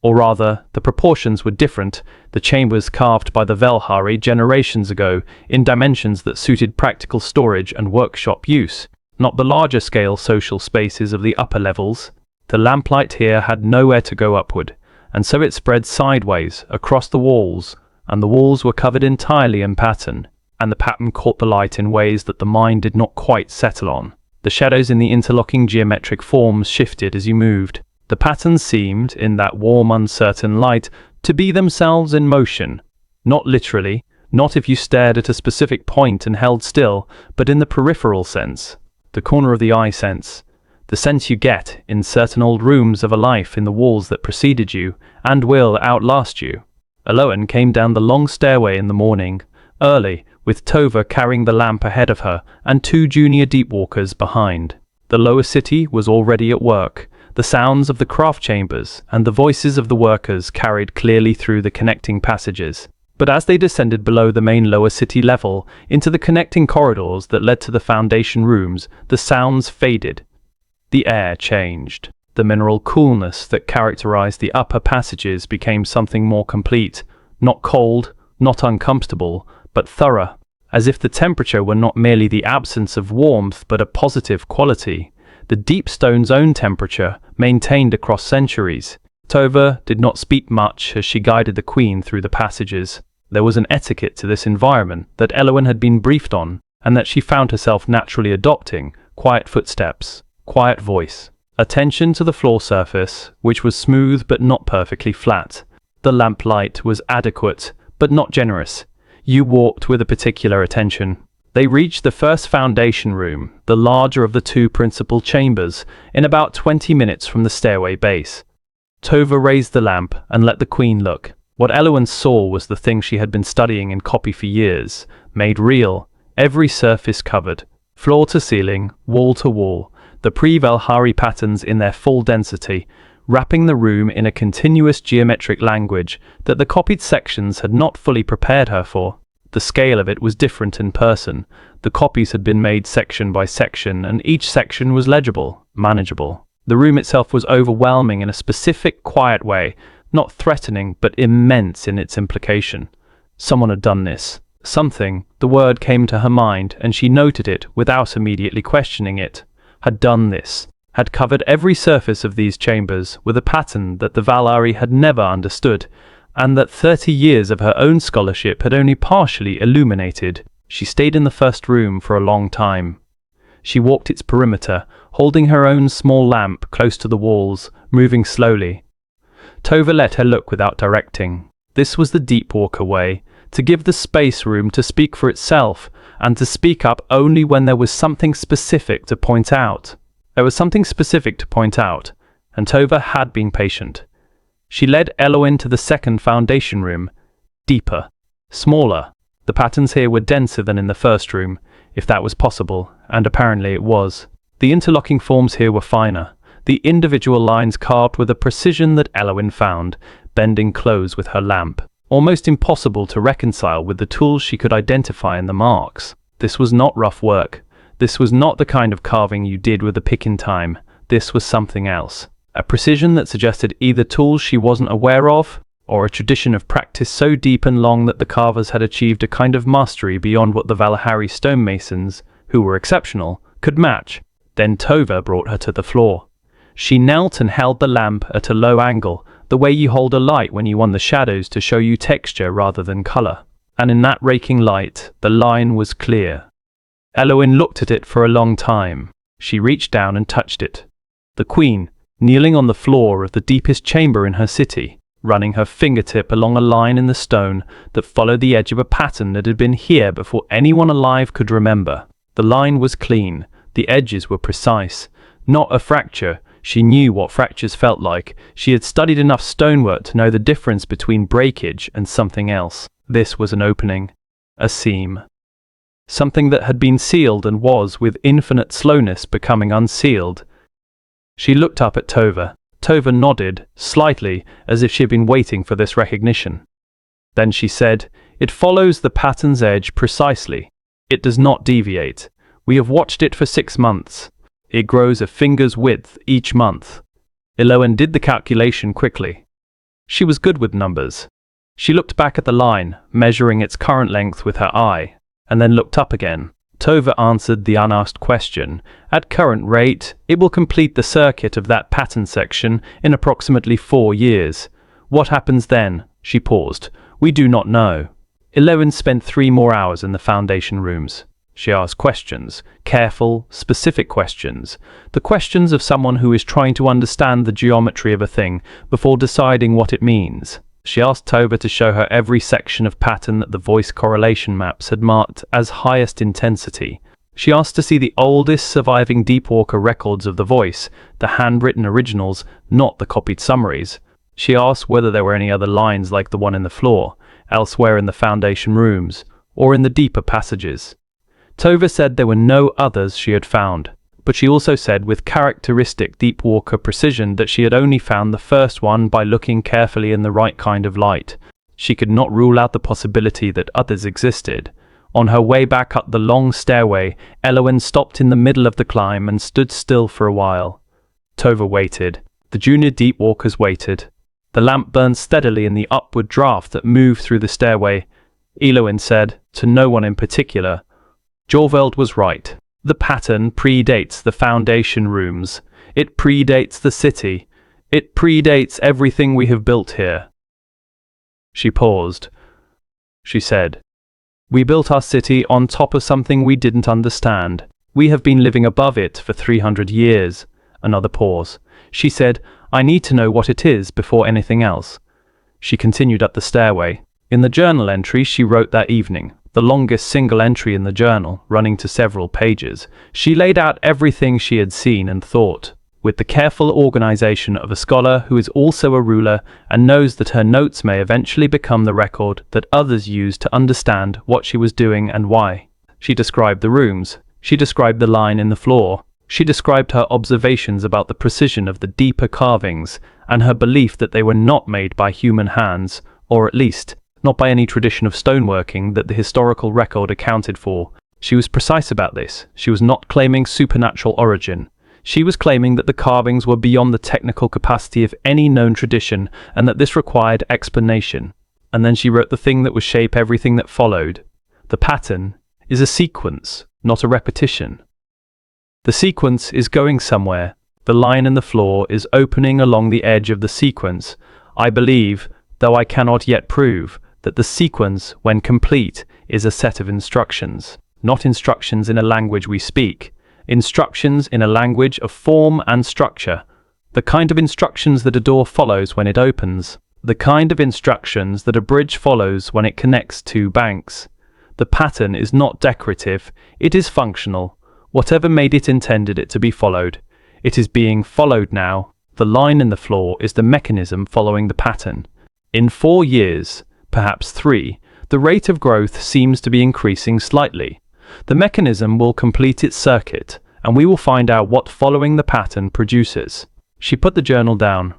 or rather, the proportions were different, the chambers carved by the Velhari generations ago in dimensions that suited practical storage and workshop use, not the larger-scale social spaces of the upper levels. The lamplight here had nowhere to go upward, and so it spread sideways across the walls, and the walls were covered entirely in pattern, and the pattern caught the light in ways that the mind did not quite settle on. The shadows in the interlocking geometric forms shifted as you moved. The patterns seemed, in that warm, uncertain light, to be themselves in motion, not literally, not if you stared at a specific point and held still, but in the peripheral sense, the corner of the eye sense, the sense you get in certain old rooms of a life in the walls that preceded you and will outlast you. Elowen came down the long stairway in the morning, early, with Tova carrying the lamp ahead of her and 2 junior deepwalkers behind. The lower city was already at work. The sounds of the craft chambers and the voices of the workers carried clearly through the connecting passages. But as they descended below the main lower city level, into the connecting corridors that led to the foundation rooms, the sounds faded. The air changed. The mineral coolness that characterized the upper passages became something more complete, not cold, not uncomfortable, but thorough, as if the temperature were not merely the absence of warmth but a positive quality. The deep stone's own temperature, maintained across centuries. Tova did not speak much as she guided the Queen through the passages. There was an etiquette to this environment that Elowen had been briefed on, and that she found herself naturally adopting: quiet footsteps, quiet voice, attention to the floor surface, which was smooth but not perfectly flat. The lamplight was adequate, but not generous. You walked with a particular attention. They reached the first foundation room, the larger of the two principal chambers, in about 20 minutes from the stairway base. Tova raised the lamp and let the Queen look. What Elowen saw was the thing she had been studying in copy for years, made real, every surface covered, floor to ceiling, wall to wall, the pre-Valhari patterns in their full density, wrapping the room in a continuous geometric language that the copied sections had not fully prepared her for. The scale of it was different in person. The copies had been made section by section, and each section was legible, manageable. The room itself was overwhelming in a specific, quiet way, not threatening, but immense in its implication. Someone had done this. Something, the word came to her mind, and she noted it without immediately questioning it, had done this, had covered every surface of these chambers with a pattern that the Valhari had never understood, and that 30 years of her own scholarship had only partially illuminated. She stayed in the first room for a long time. She walked its perimeter, holding her own small lamp close to the walls, moving slowly. Tova let her look without directing. This was the Deep Walker way, to give the space room to speak for itself, and to speak up only when there was something specific to point out. There was something specific to point out, and Tova had been patient. She led Elowen to the second foundation room, deeper, smaller. The patterns here were denser than in the first room, if that was possible, and apparently it was. The interlocking forms here were finer, the individual lines carved with a precision that Elowen found, bending close with her lamp, almost impossible to reconcile with the tools she could identify in the marks. This was not rough work. This was not the kind of carving you did with a pick in time. This was something else. A precision that suggested either tools she wasn't aware of, or a tradition of practice so deep and long that the carvers had achieved a kind of mastery beyond what the Valhari stonemasons, who were exceptional, could match. Then Tova brought her to the floor. She knelt and held the lamp at a low angle, the way you hold a light when you want the shadows to show you texture rather than color. And in that raking light, the line was clear. Elowen looked at it for a long time. She reached down and touched it. The Queen, kneeling on the floor of the deepest chamber in her city, running her fingertip along a line in the stone that followed the edge of a pattern that had been here before anyone alive could remember. The line was clean, the edges were precise. Not a fracture. She knew what fractures felt like. She had studied enough stonework to know the difference between breakage and something else. This was an opening, a seam. Something that had been sealed and was, with infinite slowness, becoming unsealed. She looked up at Tova. Tova nodded, slightly, as if she had been waiting for this recognition. Then she said, "It follows the pattern's edge precisely. It does not deviate. We have watched it for 6 months. It grows a finger's width each month." Elowen did the calculation quickly. She was good with numbers. She looked back at the line, measuring its current length with her eye, and then looked up again. Tova answered the unasked question. At current rate, it will complete the circuit of that pattern section in approximately 4 years. What happens then? She paused. We do not know. Elowen spent 3 more hours in the foundation rooms. She asked questions, careful, specific questions, the questions of someone who is trying to understand the geometry of a thing before deciding what it means. She asked Tova to show her every section of pattern that the voice correlation maps had marked as highest intensity. She asked to see the oldest surviving Deepwalker records of the voice, the handwritten originals, not the copied summaries. She asked whether there were any other lines like the one in the floor, elsewhere in the foundation rooms, or in the deeper passages. Tova said there were no others she had found, but she also said with characteristic Deepwalker precision that she had only found the first one by looking carefully in the right kind of light. She could not rule out the possibility that others existed. On her way back up the long stairway, Elowen stopped in the middle of the climb and stood still for a while. Tova waited. The junior Deepwalkers waited. The lamp burned steadily in the upward draft that moved through the stairway. Elowen said, to no one in particular, "Jorveld was right. The pattern predates the foundation rooms. It predates the city. It predates everything we have built here." She paused. She said, "We built our city on top of something we didn't understand. We have been living above it for 300 years. Another pause. She said, "I need to know what it is before anything else." She continued up the stairway. In the journal entry she wrote that evening, the longest single entry in the journal, running to several pages. She laid out everything she had seen and thought, with the careful organization of a scholar who is also a ruler and knows that her notes may eventually become the record that others use to understand what she was doing and why. She described the rooms. She described the line in the floor. She described her observations about the precision of the deeper carvings and her belief that they were not made by human hands, or at least not by any tradition of stoneworking that the historical record accounted for. She was precise about this. She was not claiming supernatural origin. She was claiming that the carvings were beyond the technical capacity of any known tradition and that this required explanation. And then she wrote the thing that would shape everything that followed. The pattern is a sequence, not a repetition. The sequence is going somewhere. The line in the floor is opening along the edge of the sequence. I believe, though I cannot yet prove, that the sequence, when complete, is a set of instructions. Not instructions in a language we speak. Instructions in a language of form and structure. The kind of instructions that a door follows when it opens. The kind of instructions that a bridge follows when it connects two banks. The pattern is not decorative, it is functional. Whatever made it intended it to be followed. It is being followed now. The line in the floor is the mechanism following the pattern. In 4 years, perhaps 3, the rate of growth seems to be increasing slightly. The mechanism will complete its circuit, and we will find out what following the pattern produces. She put the journal down.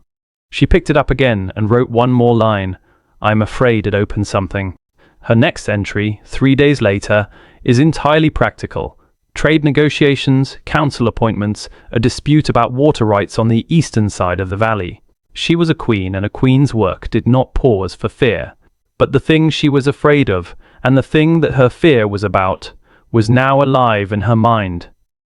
She picked it up again and wrote one more line. I'm afraid it opened something. Her next entry, 3 days later, is entirely practical. Trade negotiations, council appointments, a dispute about water rights on the eastern side of the valley. She was a queen, and a queen's work did not pause for fear. But the thing she was afraid of, and the thing that her fear was about, was now alive in her mind,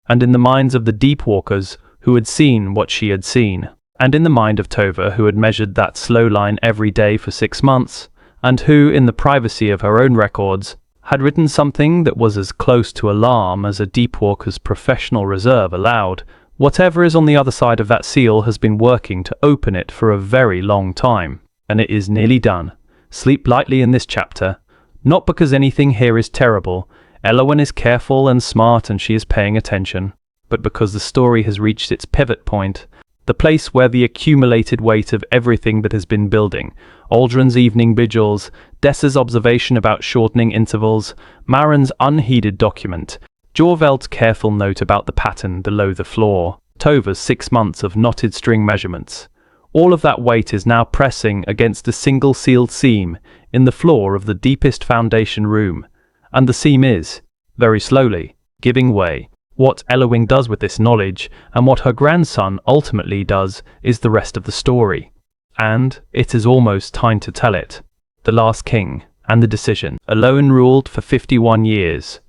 and in the minds of the deep walkers who had seen what she had seen, and in the mind of Tova, who had measured that slow line every day for 6 months, and who, in the privacy of her own records, had written something that was as close to alarm as a deep walker's professional reserve allowed. Whatever is on the other side of that seal has been working to open it for a very long time, and it is nearly done. Sleep lightly in this chapter, not because anything here is terrible. Elowen is careful and smart and she is paying attention, but because the story has reached its pivot point, the place where the accumulated weight of everything that has been building, Aldrin's evening vigils, Dessa's observation about shortening intervals, Maren's unheeded document, Jorveld's careful note about the pattern below the floor, Tova's 6 months of knotted string measurements. All of that weight is now pressing against a single sealed seam in the floor of the deepest foundation room, and the seam is, very slowly, giving way. What Elowen does with this knowledge, and what her grandson ultimately does, is the rest of the story. And it is almost time to tell it. The last king, and the decision. Elowen ruled for 51 years.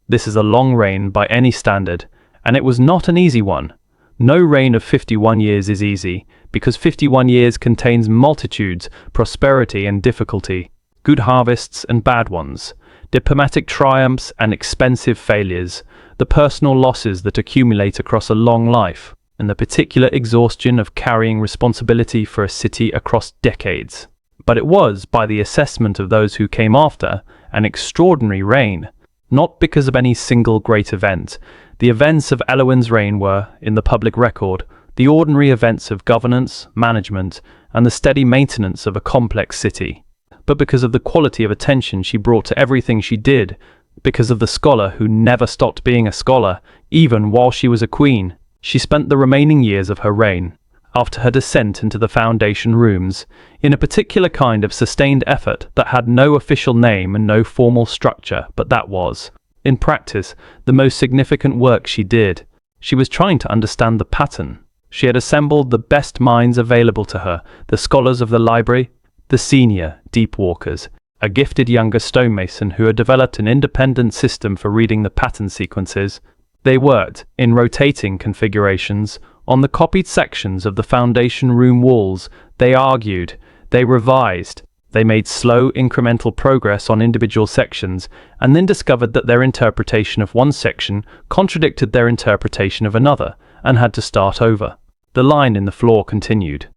This is a long reign by any standard, and it was not an easy one. No reign of 51 years is easy, because 51 years contains multitudes, prosperity and difficulty, good harvests and bad ones, diplomatic triumphs and expensive failures, the personal losses that accumulate across a long life, and the particular exhaustion of carrying responsibility for a city across decades. But it was, by the assessment of those who came after, an extraordinary reign, not because of any single great event. The events of Elowen's reign were, in the public record, the ordinary events of governance, management, and the steady maintenance of a complex city. But because of the quality of attention she brought to everything she did, because of the scholar who never stopped being a scholar, even while she was a queen, she spent the remaining years of her reign, after her descent into the foundation rooms, in a particular kind of sustained effort that had no official name and no formal structure, but that was, in practice, the most significant work she did. She was trying to understand the pattern. She had assembled the best minds available to her, the scholars of the library, the senior deep walkers, a gifted younger stonemason who had developed an independent system for reading the pattern sequences. They worked, in rotating configurations, on the copied sections of the foundation room walls. They argued, they revised, they made slow incremental progress on individual sections, and then discovered that their interpretation of one section contradicted their interpretation of another, and had to start over. The line in the floor continued.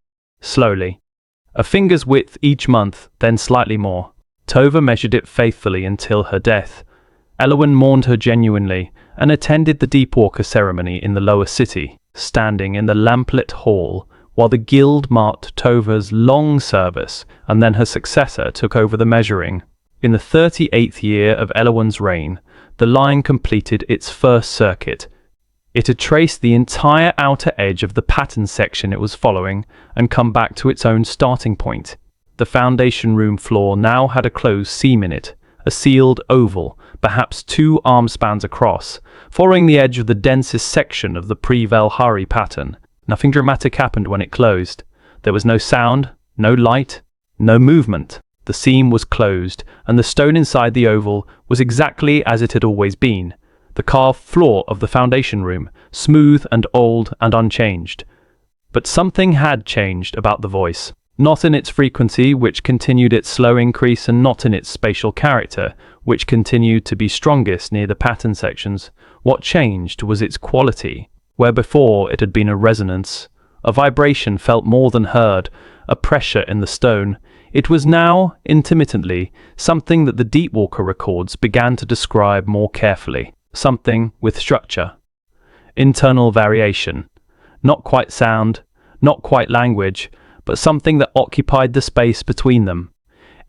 Slowly. A finger's width each month, then slightly more. Tova measured it faithfully until her death. Elowyn mourned her genuinely and attended the Deepwalker ceremony in the lower city, standing in the lamplit hall while the guild marked Tova's long service, and then her successor took over the measuring. In the 38th year of Elowyn's reign, the line completed its first circuit. It had traced the entire outer edge of the pattern section it was following and come back to its own starting point. The foundation room floor now had a closed seam in it, a sealed oval, perhaps 2 arm spans across, following the edge of the densest section of the pre-Valhari pattern. Nothing dramatic happened when it closed. There was no sound, no light, no movement. The seam was closed, and the stone inside the oval was exactly as it had always been. The carved floor of the foundation room, smooth and old and unchanged. But something had changed about the voice. Not in its frequency, which continued its slow increase, and not in its spatial character, which continued to be strongest near the pattern sections. What changed was its quality. Where before it had been a resonance, a vibration felt more than heard, a pressure in the stone, it was now, intermittently, something that the Deepwalker records began to describe more carefully, something with structure. Internal variation. Not quite sound, not quite language, but something that occupied the space between them.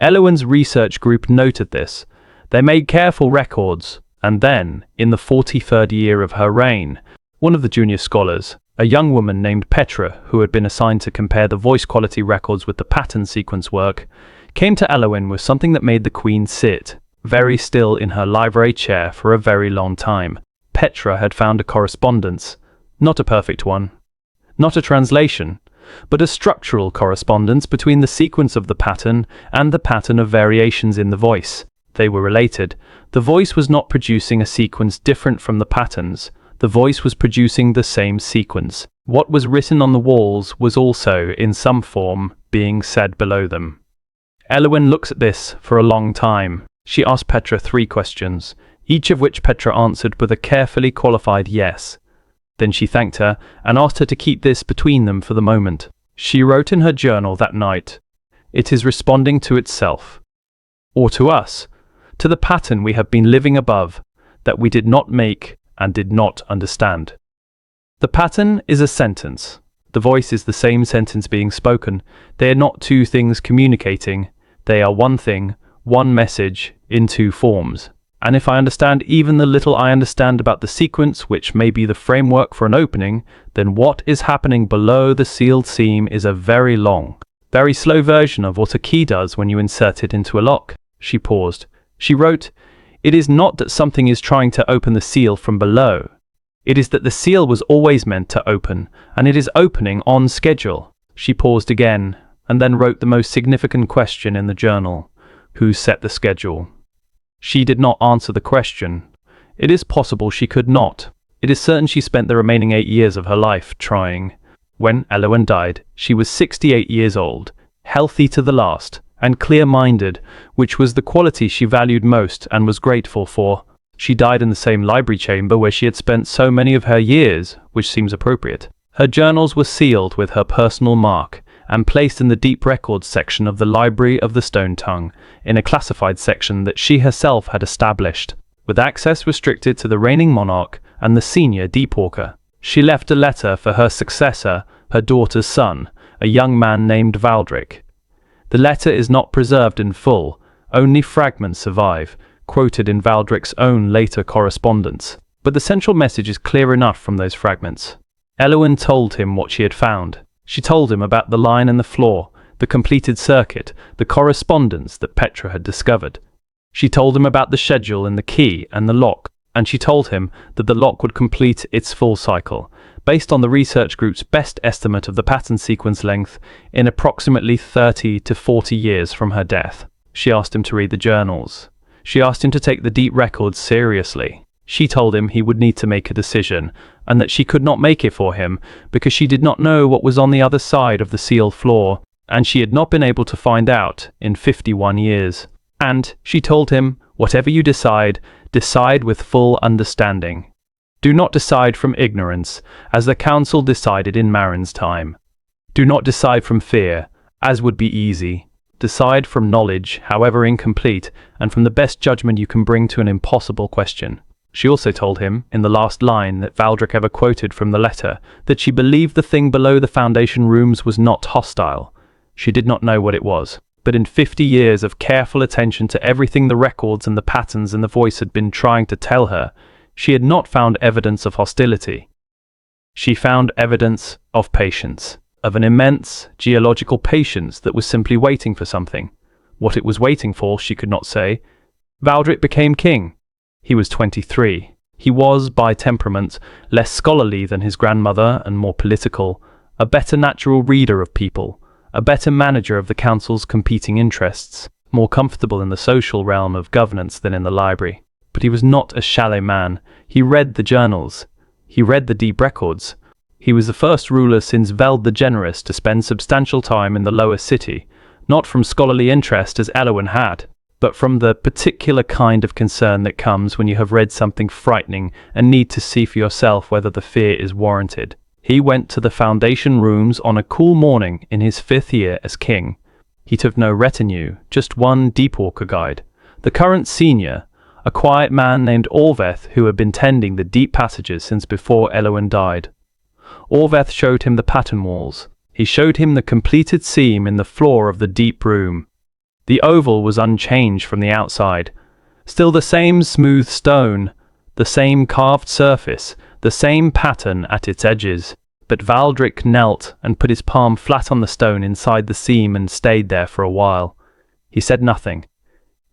Elowyn's research group noted this. They made careful records, and then, in the 43rd year of her reign, one of the junior scholars, a young woman named Petra, who had been assigned to compare the voice quality records with the pattern sequence work, came to Elowyn with something that made the Queen sit very still in her library chair for a very long time. Petra had found a correspondence, not a perfect one, not a translation, but a structural correspondence between the sequence of the pattern and the pattern of variations in the voice. They were related. The voice was not producing a sequence different from the patterns. The voice was producing the same sequence. What was written on the walls was also, in some form, being said below them. Elowyn looks at this for a long time. She asked Petra 3 questions, each of which Petra answered with a carefully qualified yes. Then she thanked her and asked her to keep this between them for the moment. She wrote in her journal that night, "It is responding to itself, or to us, to the pattern we have been living above, that we did not make and did not understand." The pattern is a sentence. The voice is the same sentence being spoken. They are not 2 things communicating. They are one thing, one message, in 2 forms. And if I understand even the little I understand about the sequence, which may be the framework for an opening, then what is happening below the sealed seam is a very long, very slow version of what a key does when you insert it into a lock. She paused. She wrote, "It is not that something is trying to open the seal from below. It is that the seal was always meant to open, and it is opening on schedule." She paused again, and then wrote the most significant question in the journal. Who set the schedule? She did not answer the question. It is possible she could not. It is certain she spent the remaining 8 years of her life trying. When Elowyn died, she was 68 years old, healthy to the last, and clear-minded, which was the quality she valued most and was grateful for. She died in the same library chamber where she had spent so many of her years, which seems appropriate. Her journals were sealed with her personal mark and placed in the deep records section of the Library of the Stone Tongue, in a classified section that she herself had established, with access restricted to the reigning monarch and the senior Deepwalker. She left a letter for her successor, her daughter's son, a young man named Valdric. The letter is not preserved in full, only fragments survive, quoted in Valdric's own later correspondence. But the central message is clear enough from those fragments. Elowyn told him what she had found. She told him about the line in the floor, the completed circuit, the correspondence that Petra had discovered. She told him about the schedule in the key and the lock, and she told him that the lock would complete its full cycle, based on the research group's best estimate of the pattern sequence length, in approximately 30 to 40 years from her death. She asked him to read the journals. She asked him to take the deep records seriously. She told him he would need to make a decision, and that she could not make it for him because she did not know what was on the other side of the sealed floor, and she had not been able to find out in 51 years. And she told him, "Whatever you decide, decide with full understanding. Do not decide from ignorance, as the council decided in Marin's time. Do not decide from fear, as would be easy, Decide from knowledge, however incomplete, and from the best judgment you can bring to an impossible question. She also told him, in the last line that Valdric ever quoted from the letter, that she believed the thing below the foundation rooms was not hostile. She did not know what it was, but in 50 years of careful attention to everything the records and the patterns and the voice had been trying to tell her, she had not found evidence of hostility. She found evidence of patience, of an immense geological patience that was simply waiting for something. What it was waiting for, she could not say. Valdric became king. He was 23. He was, by temperament, less scholarly than his grandmother and more political, a better natural reader of people, a better manager of the council's competing interests, more comfortable in the social realm of governance than in the library. But he was not a shallow man. He read the journals. He read the deep records. He was the first ruler since Veld the Generous to spend substantial time in the lower city, not from scholarly interest as Elowen had, but from the particular kind of concern that comes when you have read something frightening and need to see for yourself whether the fear is warranted. He went to the foundation rooms on a cool morning in his 5th year as king. He took no retinue, just one deepwalker guide. The current senior, a quiet man named Orveth who had been tending the deep passages since before Elowen died. Orveth showed him the pattern walls. He showed him the completed seam in the floor of the deep room. The oval was unchanged from the outside. Still the same smooth stone, the same carved surface, the same pattern at its edges. But Valdric knelt and put his palm flat on the stone inside the seam and stayed there for a while. He said nothing.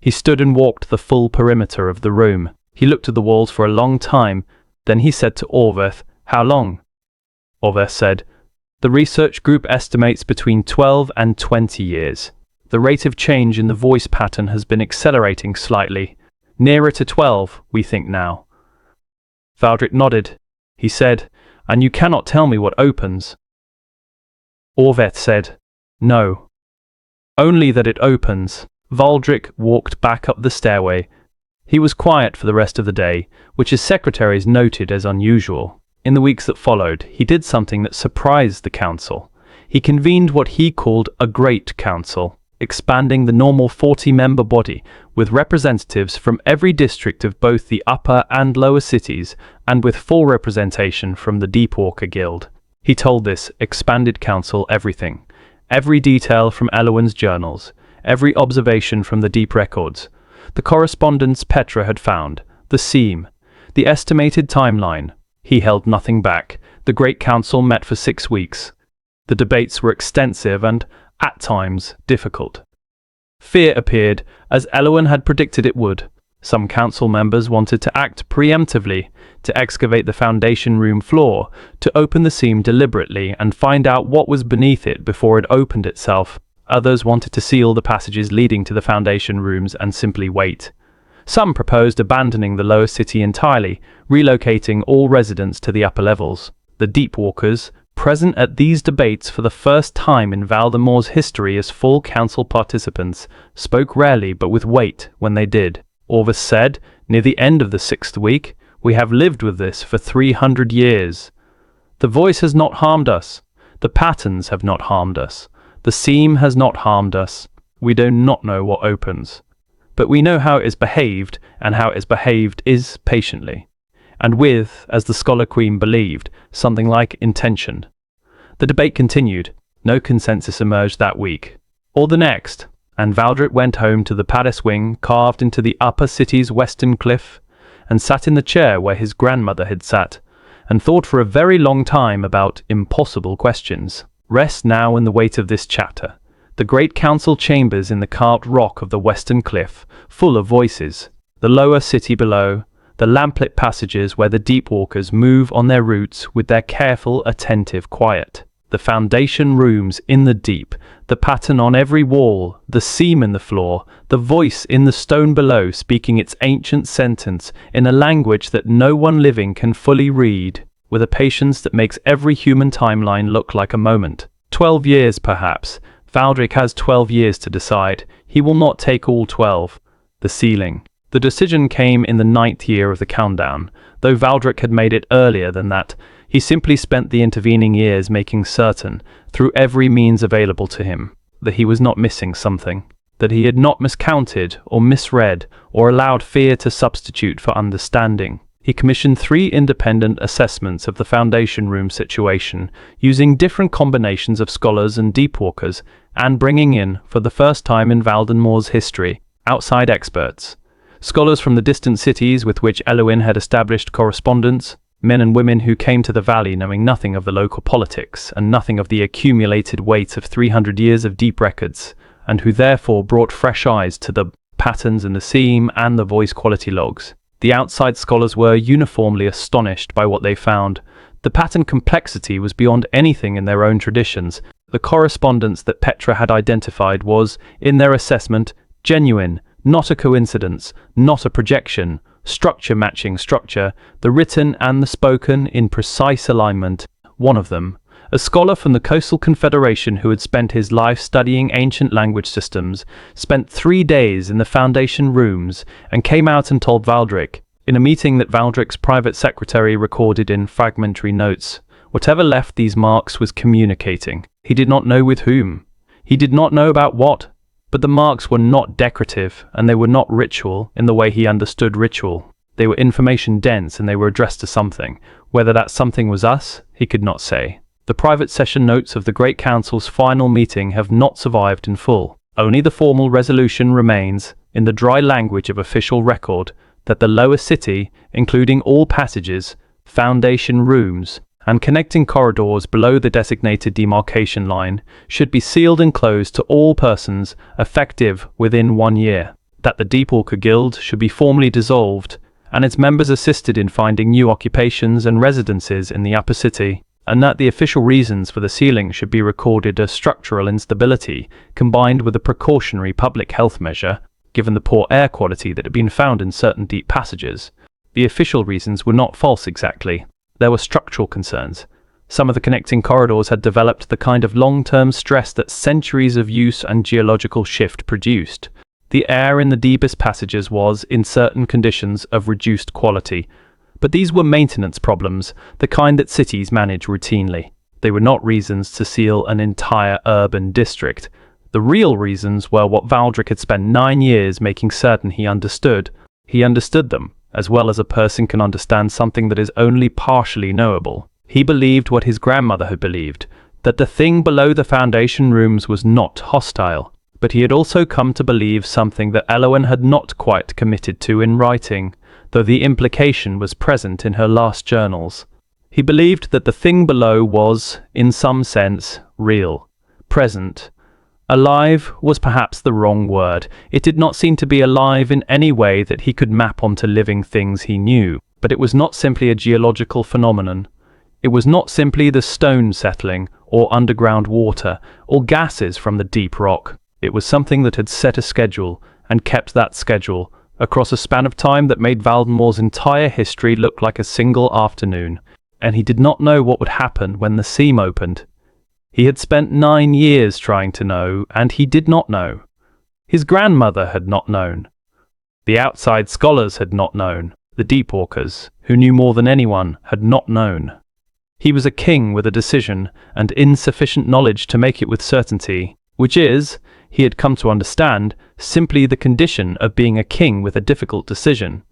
He stood and walked the full perimeter of the room. He looked at the walls for a long time. Then he said to Orveth, "How long?" Orveth said, "The research group estimates between 12 and 20 years. The rate of change in the voice pattern has been accelerating slightly. Nearer to 12, we think now." Valdric nodded. He said, "And you cannot tell me what opens?" Orveth said, "No. Only that it opens." Valdric walked back up the stairway. He was quiet for the rest of the day, which his secretaries noted as unusual. In the weeks that followed, he did something that surprised the council. He convened what he called a Great Council, expanding the normal 40-member body with representatives from every district of both the upper and lower cities, and with full representation from the Deepwalker Guild. He told this expanded council everything, every detail from Elowen's journals, every observation from the deep records, the correspondence Petra had found, the seam, the estimated timeline. He held nothing back. The Great Council met for 6 weeks. The debates were extensive and, at times, difficult. Fear appeared, as Elowen had predicted it would. Some council members wanted to act preemptively, to excavate the foundation room floor, to open the seam deliberately and find out what was beneath it before it opened itself. Others wanted to seal the passages leading to the foundation rooms and simply wait. Some proposed abandoning the lower city entirely, relocating all residents to the upper levels. The Deepwalkers, present at these debates for the first time in Valdenmoor's history as full council participants, spoke rarely but with weight when they did. Orveth said, near the end of the 6th week, "We have lived with this for 300 years. The voice has not harmed us. The patterns have not harmed us. The seam has not harmed us. We do not know what opens. But we know how it is behaved, and how it is behaved is patiently, and with, as the Scholar Queen believed, something like intention." The debate continued. No consensus emerged that week, or the next, and Valdric went home to the palace wing carved into the upper city's western cliff, and sat in the chair where his grandmother had sat, and thought for a very long time about impossible questions. Rest now in the weight of this chapter. The great council chambers in the carved rock of the western cliff, full of voices. The lower city below, the lamplit passages where the Deepwalkers move on their routes with their careful, attentive quiet. The foundation rooms in the deep, the pattern on every wall, the seam in the floor, the voice in the stone below speaking its ancient sentence in a language that no one living can fully read, with a patience that makes every human timeline look like a moment. 12 years, perhaps. Valdric has 12 years to decide. He will not take all 12. The ceiling. The decision came in the 9th year of the countdown. Though Valdric had made it earlier than that, he simply spent the intervening years making certain, through every means available to him, that he was not missing something, that he had not miscounted or misread or allowed fear to substitute for understanding. He commissioned 3 independent assessments of the Foundation Room situation, using different combinations of scholars and deepwalkers, and bringing in, for the first time in Valdenmoor's history, outside experts. Scholars from the distant cities with which Elwyn had established correspondence, men and women who came to the valley knowing nothing of the local politics and nothing of the accumulated weight of 300 years of deep records, and who therefore brought fresh eyes to the patterns in the seam and the voice quality logs. The outside scholars were uniformly astonished by what they found. The pattern complexity was beyond anything in their own traditions. The correspondence that Petra had identified was, in their assessment, genuine, not a coincidence, not a projection, structure matching structure, the written and the spoken in precise alignment. One of them, a scholar from the Coastal Confederation who had spent his life studying ancient language systems, spent 3 days in the Foundation rooms and came out and told Valdric, in a meeting that Valdric's private secretary recorded in fragmentary notes, whatever left these marks was communicating. He did not know with whom. He did not know about what, but the marks were not decorative and they were not ritual in the way he understood ritual. They were information dense and they were addressed to something. Whether that something was us, he could not say. The private session notes of the Great Council's final meeting have not survived in full. Only the formal resolution remains, in the dry language of official record, that the lower city, including all passages, Foundation rooms, and connecting corridors below the designated demarcation line, should be sealed and closed to all persons effective within 1 year. That the Deepwalker Guild should be formally dissolved, and its members assisted in finding new occupations and residences in the upper city, and that the official reasons for the sealing should be recorded as structural instability combined with a precautionary public health measure, given the poor air quality that had been found in certain deep passages. The official reasons were not false exactly. There were structural concerns. Some of the connecting corridors had developed the kind of long-term stress that centuries of use and geological shift produced. The air in the deepest passages was, in certain conditions, of reduced quality. But these were maintenance problems, the kind that cities manage routinely. They were not reasons to seal an entire urban district. The real reasons were what Valdric had spent 9 years making certain he understood. He understood them, as well as a person can understand something that is only partially knowable. He believed what his grandmother had believed, that the thing below the Foundation rooms was not hostile. But he had also come to believe something that Elwyn had not quite committed to in writing, though the implication was present in her last journals. He believed that the thing below was, in some sense, real, present. Alive was perhaps the wrong word. It did not seem to be alive in any way that he could map onto living things he knew. But it was not simply a geological phenomenon. It was not simply the stone settling, or underground water, or gases from the deep rock. It was something that had set a schedule, and kept that schedule, across a span of time that made Valdenmoor's entire history look like a single afternoon. And he did not know what would happen when the seam opened. He had spent 9 years trying to know, and he did not know. His grandmother had not known. The outside scholars had not known. The deepwalkers, who knew more than anyone, had not known. He was a king with a decision, and insufficient knowledge to make it with certainty, which is, he had come to understand, simply the condition of being a king with a difficult decision.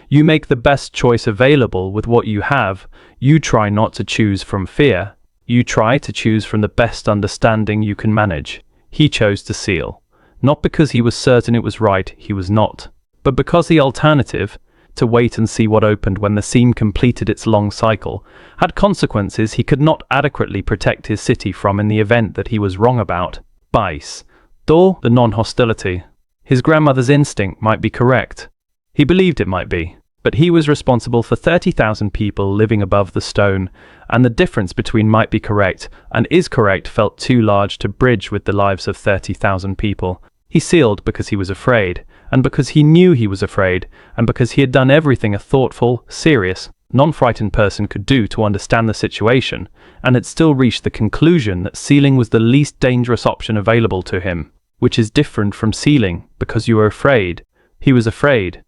You make the best choice available with what you have. You try not to choose from fear. You try to choose from the best understanding you can manage. He chose to seal. Not because he was certain it was right, he was not. But because the alternative, to wait and see what opened when the seam completed its long cycle, had consequences he could not adequately protect his city from in the event that he was wrong about. Bice. Though the non-hostility. His grandmother's instinct might be correct. He believed it might be. But he was responsible for 30,000 people living above the stone, and the difference between might be correct and is correct felt too large to bridge with the lives of 30,000 people. He sealed because he was afraid, and because he knew he was afraid, and because he had done everything a thoughtful, serious, non-frightened person could do to understand the situation, and had still reached the conclusion that sealing was the least dangerous option available to him, which is different from sealing because you are afraid. He was afraid.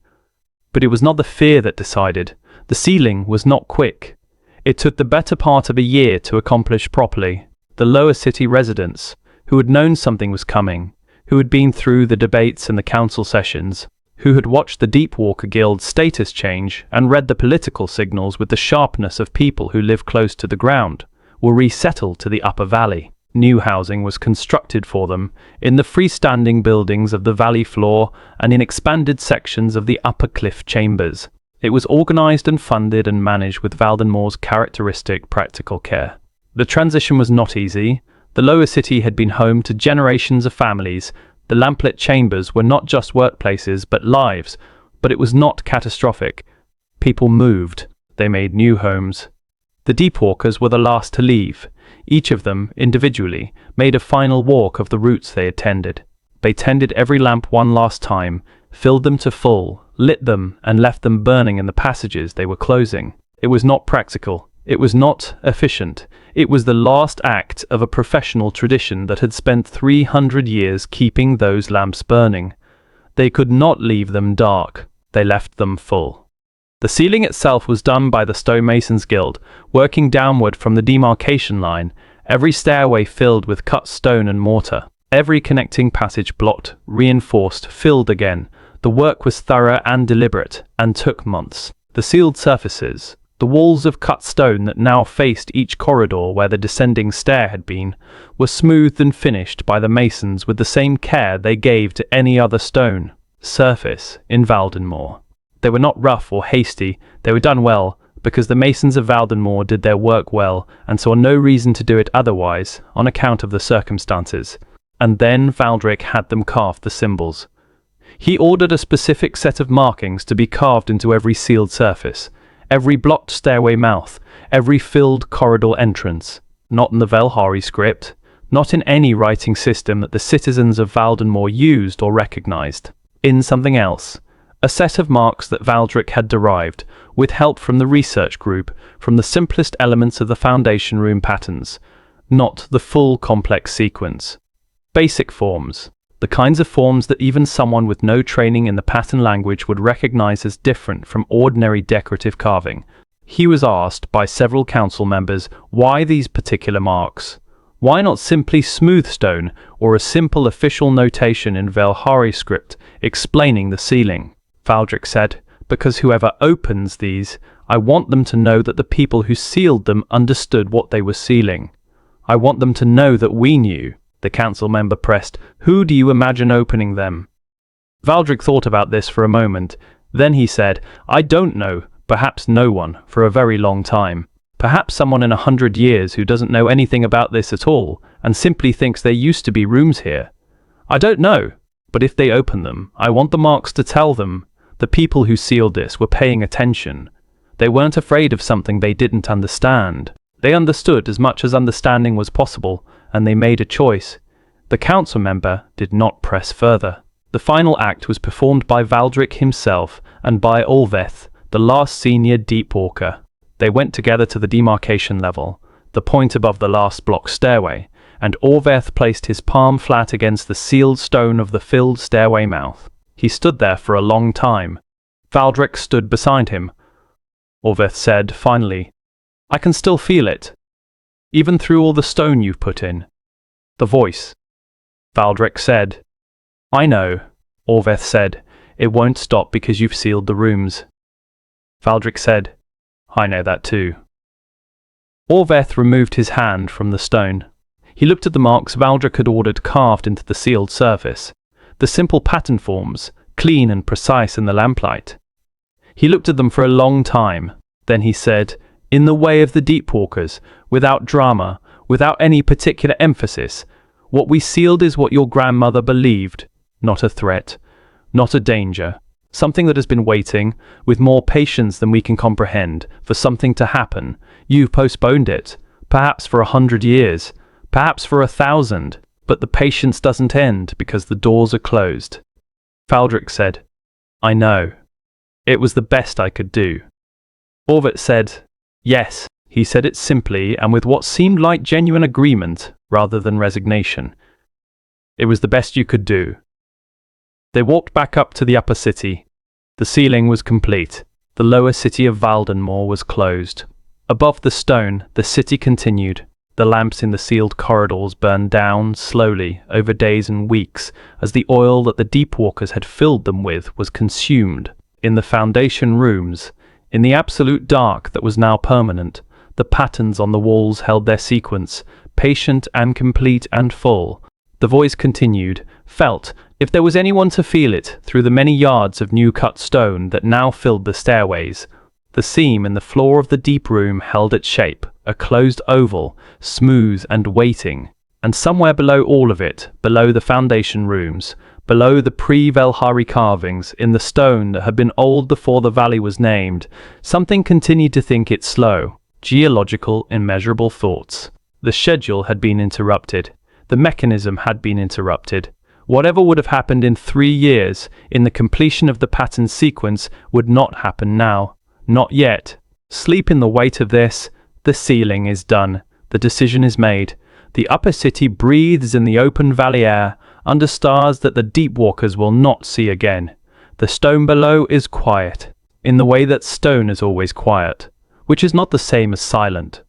But it was not the fear that decided. The sealing was not quick. It took the better part of a year to accomplish properly. The lower city residents, who had known something was coming, who had been through the debates and the council sessions, who had watched the Deepwalker Guild's status change and read the political signals with the sharpness of people who live close to the ground, were resettled to the upper valley. New housing was constructed for them in the freestanding buildings of the valley floor and in expanded sections of the upper cliff chambers. It was organized and funded and managed with Valdenmoor's characteristic practical care. The transition was not easy. The lower city had been home to generations of families. The lamplit chambers were not just workplaces but lives, but it was not catastrophic. People moved. They made new homes. The Deepwalkers were the last to leave. Each of them, individually, made a final walk of the routes they had tended. They tended every lamp one last time, filled them to full, lit them, and left them burning in the passages they were closing. It was not practical. It was not efficient. It was the last act of a professional tradition that had spent 300 years keeping those lamps burning. They could not leave them dark. They left them full. The ceiling itself was done by the Stonemasons Guild, working downward from the demarcation line, every stairway filled with cut stone and mortar, every connecting passage blocked, reinforced, filled again. The work was thorough and deliberate, and took months. The sealed surfaces, the walls of cut stone that now faced each corridor where the descending stair had been, were smoothed and finished by the masons with the same care they gave to any other stone surface in Valdenmoor. They were not rough or hasty, they were done well, because the masons of Valdenmoor did their work well, and saw no reason to do it otherwise, on account of the circumstances. And then Valdric had them carve the symbols. He ordered a specific set of markings to be carved into every sealed surface, every blocked stairway mouth, every filled corridor entrance, not in the Velhari script, not in any writing system that the citizens of Valdenmoor used or recognized. In something else. A set of marks that Valdric had derived, with help from the research group, from the simplest elements of the foundation room patterns, not the full complex sequence. Basic forms, the kinds of forms that even someone with no training in the pattern language would recognize as different from ordinary decorative carving. He was asked by several council members why these particular marks. Why not simply smooth stone or a simple official notation in Velhari script explaining the sealing? Valdric said, because whoever opens these, I want them to know that the people who sealed them understood what they were sealing. I want them to know that we knew. The council member pressed, who do you imagine opening them? Valdric thought about this for a moment. Then he said, I don't know, perhaps no one, for a very long time. Perhaps someone in 100 years who doesn't know anything about this at all, and simply thinks there used to be rooms here. I don't know, but if they open them, I want the marks to tell them. The people who sealed this were paying attention. They weren't afraid of something they didn't understand. They understood as much as understanding was possible, and they made a choice. The council member did not press further. The final act was performed by Valdric himself and by Olveth, the last senior Deepwalker. They went together to the demarcation level, the point above the last block stairway, and Olveth placed his palm flat against the sealed stone of the filled stairway mouth. He stood there for a long time. Valdric stood beside him. Olveth said, finally, I can still feel it, even through all the stone you've put in. The voice. Valdric said, I know. Olveth said, it won't stop because you've sealed the rooms. Valdric said, I know that too. Olveth removed his hand from the stone. He looked at the marks Valdric had ordered carved into the sealed surface. The simple pattern forms, clean and precise in the lamplight. He looked at them for a long time. Then he said, in the way of the Deepwalkers, without drama, without any particular emphasis, what we sealed is what your grandmother believed, not a threat, not a danger, something that has been waiting, with more patience than we can comprehend, for something to happen. You've postponed it, perhaps for 100 years, perhaps for 1,000, but the patience doesn't end because the doors are closed. Valdric said, I know. It was the best I could do. Olveth said, yes. He said it simply and with what seemed like genuine agreement rather than resignation. It was the best you could do. They walked back up to the upper city. The ceiling was complete. The lower city of Valdenmoor was closed. Above the stone, the city continued. The The lamps in the sealed corridors burned down slowly over days and weeks as the oil that the deep walkers had filled them with was consumed. In the foundation rooms, in the absolute dark that was now permanent, the patterns on the walls held their sequence, patient and complete and full. The voice continued, felt, if there was anyone to feel it, through the many yards of new-cut stone that now filled the stairways. The seam in the floor of the deep room held its shape, a closed oval, smooth and waiting. And somewhere below all of it, below the foundation rooms, below the pre-Velhari carvings in the stone that had been old before the valley was named, something continued to think its slow, geological, immeasurable thoughts. The schedule had been interrupted. The mechanism had been interrupted. Whatever would have happened in 3 years, in the completion of the pattern sequence, would not happen now. Not yet. Sleep in the weight of this. The ceiling is done. The decision is made. The upper city breathes in the open valley air, under stars that the deep walkers will not see again. The stone below is quiet, in the way that stone is always quiet, which is not the same as silent.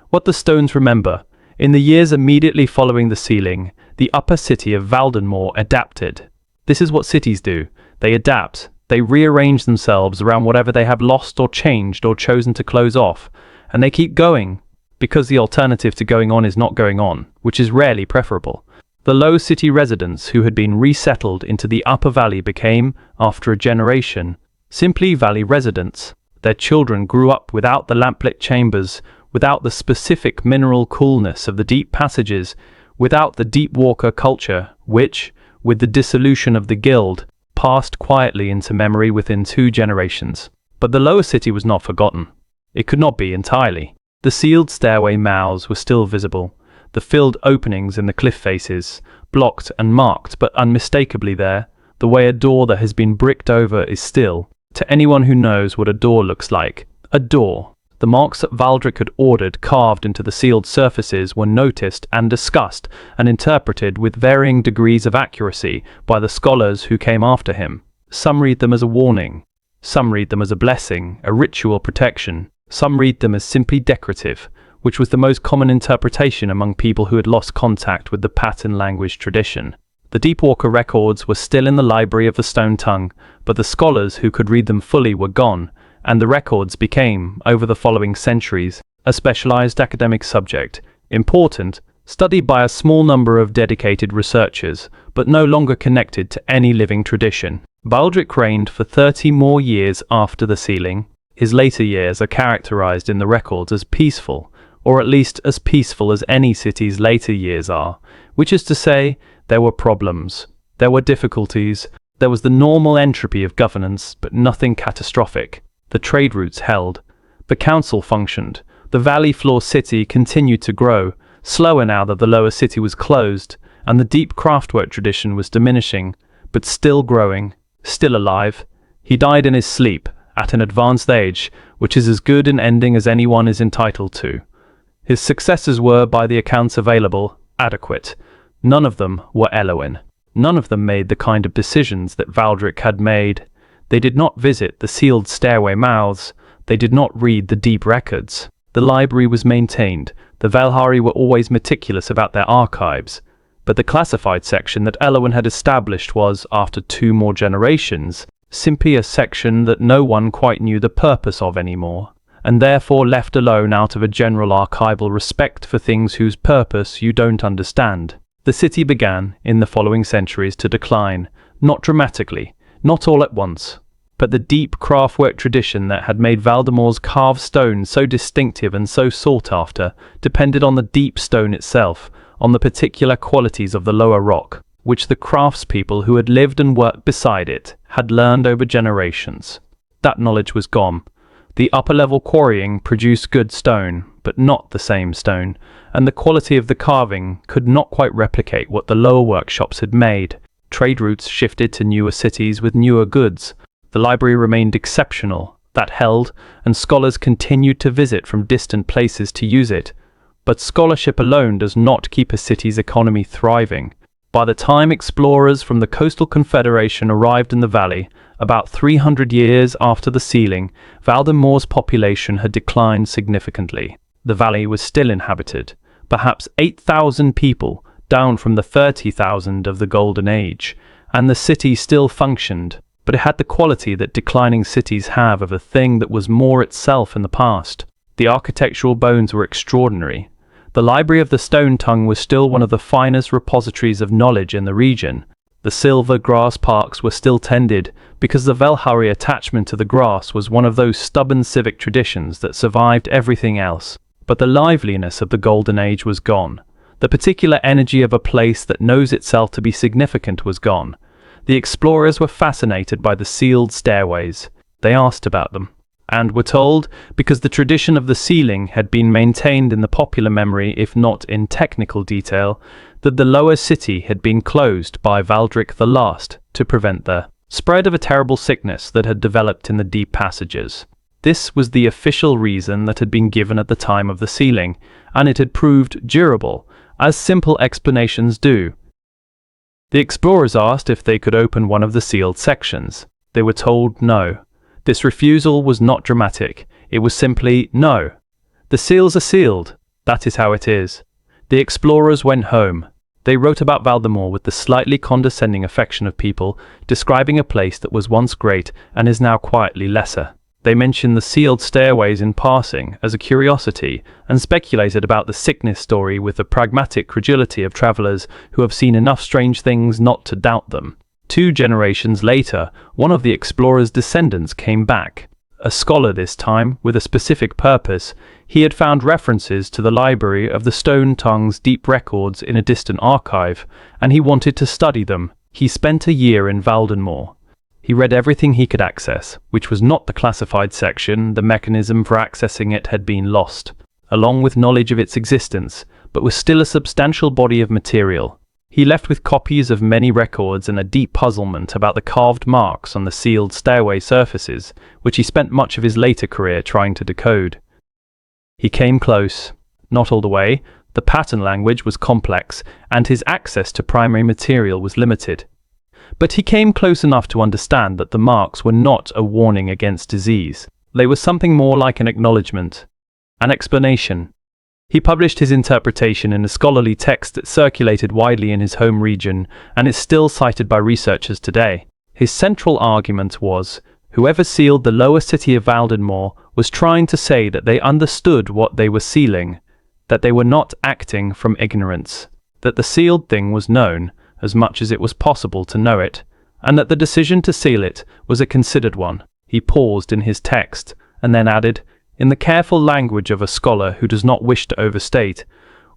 What the stones remember, in the years immediately following the sealing, the upper city of Valdenmoor adapted. This is what cities do. They adapt. They rearrange themselves around whatever they have lost or changed or chosen to close off. And they keep going, because the alternative to going on is not going on, which is rarely preferable. The low city residents who had been resettled into the upper valley became, after a generation, simply valley residents. Their children grew up without the lamplit chambers, without the specific mineral coolness of the deep passages, without the deep walker culture, which, with the dissolution of the guild, passed quietly into memory within 2 generations. But the lower city was not forgotten. It could not be entirely. The sealed stairway mouths were still visible, the filled openings in the cliff faces, blocked and marked but unmistakably there, the way a door that has been bricked over is still, to anyone who knows what a door looks like, a door. The marks that Valdric had ordered carved into the sealed surfaces were noticed and discussed and interpreted with varying degrees of accuracy by the scholars who came after him. Some read them as a warning. Some read them as a blessing, a ritual protection. Some read them as simply decorative, which was the most common interpretation among people who had lost contact with the pattern language tradition. The Deepwalker records were still in the library of the Stone Tongue, but the scholars who could read them fully were gone, and the records became, over the following centuries, a specialized academic subject, important, studied by a small number of dedicated researchers, but no longer connected to any living tradition. Baldric reigned for 30 more years after the sealing. His later years are characterized in the records as peaceful, or at least as peaceful as any city's later years are, which is to say, there were problems, there were difficulties, there was the normal entropy of governance, but nothing catastrophic. The trade routes held, the council functioned, the valley floor city continued to grow, slower now that the lower city was closed, and the deep craftwork tradition was diminishing, but still growing, still alive. He died in his sleep, at an advanced age, which is as good an ending as anyone is entitled to. His successors were, by the accounts available, adequate. None of them were Elowin. None of them made the kind of decisions that Valdric had made. They did not visit the sealed stairway mouths. They did not read the deep records. The library was maintained. The Velhari were always meticulous about their archives. But the classified section that Elowin had established was, after 2 more generations, simply a section that no one quite knew the purpose of anymore, and therefore left alone out of a general archival respect for things whose purpose you don't understand. The city began, in the following centuries, to decline, not dramatically, not all at once, but the deep craftwork tradition that had made Valdemoor's carved stone so distinctive and so sought after depended on the deep stone itself, on the particular qualities of the lower rock, which the craftspeople who had lived and worked beside it had learned over generations. That knowledge was gone. The upper-level quarrying produced good stone, but not the same stone, and the quality of the carving could not quite replicate what the lower workshops had made. Trade routes shifted to newer cities with newer goods. The library remained exceptional, that held, and scholars continued to visit from distant places to use it. But scholarship alone does not keep a city's economy thriving. By the time explorers from the Coastal Confederation arrived in the valley, about 300 years after the sealing, Valdenmoor's population had declined significantly. The valley was still inhabited, perhaps 8,000 people, down from the 30,000 of the Golden Age, and the city still functioned, but it had the quality that declining cities have of a thing that was more itself in the past. The architectural bones were extraordinary. The library of the Stone Tongue was still one of the finest repositories of knowledge in the region. The silver grass parks were still tended, because the Velhari attachment to the grass was one of those stubborn civic traditions that survived everything else. But the liveliness of the Golden Age was gone. The particular energy of a place that knows itself to be significant was gone. The explorers were fascinated by the sealed stairways. They asked about them, and were told, because the tradition of the sealing had been maintained in the popular memory if not in technical detail, that the lower city had been closed by Valdric the Last to prevent the spread of a terrible sickness that had developed in the deep passages. This was the official reason that had been given at the time of the sealing, and it had proved durable, as simple explanations do. The explorers asked if they could open one of the sealed sections. They were told no. This refusal was not dramatic. It was simply no. The seals are sealed. That is how it is. The explorers went home. They wrote about Valdenmoor with the slightly condescending affection of people describing a place that was once great and is now quietly lesser. They mentioned the sealed stairways in passing as a curiosity and speculated about the sickness story with the pragmatic credulity of travelers who have seen enough strange things not to doubt them. 2 generations later, one of the explorers' descendants came back. A scholar this time, with a specific purpose. He had found references to the library of the Stone Tongue's deep records in a distant archive, and he wanted to study them. He spent a year in Valdenmoor. He read everything he could access, which was not the classified section. The mechanism for accessing it had been lost, along with knowledge of its existence, but was still a substantial body of material. He left with copies of many records and a deep puzzlement about the carved marks on the sealed stairway surfaces, which he spent much of his later career trying to decode. He came close, not all the way. The pattern language was complex, and his access to primary material was limited. But he came close enough to understand that the marks were not a warning against disease. They were something more like an acknowledgement, an explanation. He published his interpretation in a scholarly text that circulated widely in his home region and is still cited by researchers today. His central argument was, whoever sealed the lower city of Valdenmoor was trying to say that they understood what they were sealing, that they were not acting from ignorance, that the sealed thing was known, as much as it was possible to know it, and that the decision to seal it was a considered one. He paused in his text, and then added, in the careful language of a scholar who does not wish to overstate,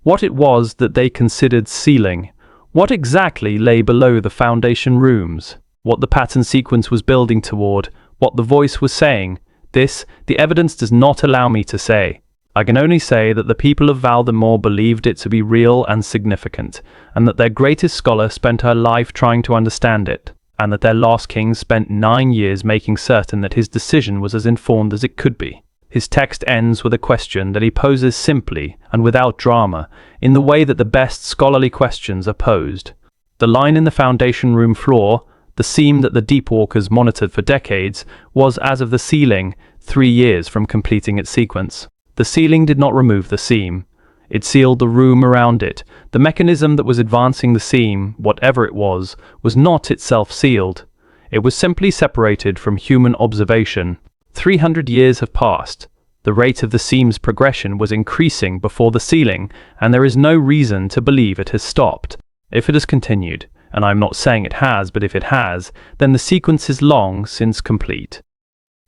what it was that they considered sealing, what exactly lay below the foundation rooms, what the pattern sequence was building toward, what the voice was saying. This, the evidence does not allow me to say. I can only say that the people of Valdenmoor believed it to be real and significant, and that their greatest scholar spent her life trying to understand it, and that their last king spent 9 years making certain that his decision was as informed as it could be. His text ends with a question that he poses simply and without drama, in the way that the best scholarly questions are posed. The line in the foundation room floor, the seam that the deep walkers monitored for decades, was, as of the sealing, 3 years from completing its sequence. The sealing did not remove the seam. It sealed the room around it. The mechanism that was advancing the seam, whatever it was not itself sealed. It was simply separated from human observation. 300 years have passed. The rate of the seam's progression was increasing before the sealing, and there is no reason to believe it has stopped. If it has continued, and I am not saying it has, but if it has, then the sequence is long since complete.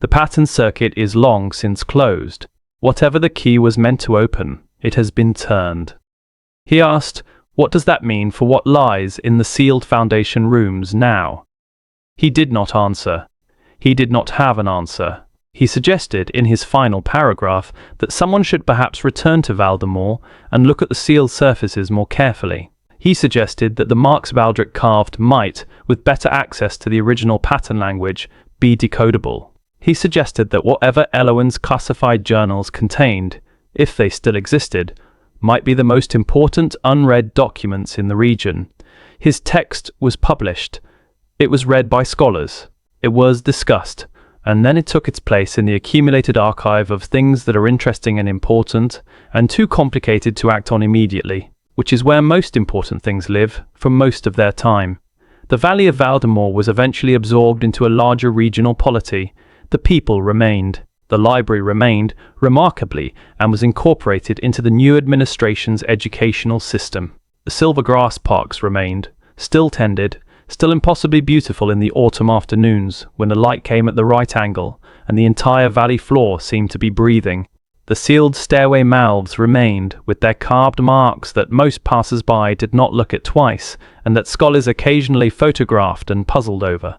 The pattern circuit is long since closed. Whatever the key was meant to open, it has been turned. He asked, what does that mean for what lies in the sealed foundation rooms now? He did not answer. He did not have an answer. He suggested in his final paragraph that someone should perhaps return to Valdenmoor and look at the sealed surfaces more carefully. He suggested that the marks Valdric carved might, with better access to the original pattern language, be decodable. He suggested that whatever Eloin's classified journals contained, if they still existed, might be the most important unread documents in the region. His text was published. It was read by scholars. It was discussed. and then it took its place in the accumulated archive of things that are interesting and important, and too complicated to act on immediately, which is where most important things live for most of their time. The Valley of Valdenmoor was eventually absorbed into a larger regional polity. The people remained. The library remained, remarkably, and was incorporated into the new administration's educational system. The silver grass parks remained, still tended, still impossibly beautiful in the autumn afternoons when the light came at the right angle and the entire valley floor seemed to be breathing. The sealed stairway mouths remained, with their carved marks that most passers-by did not look at twice and that scholars occasionally photographed and puzzled over.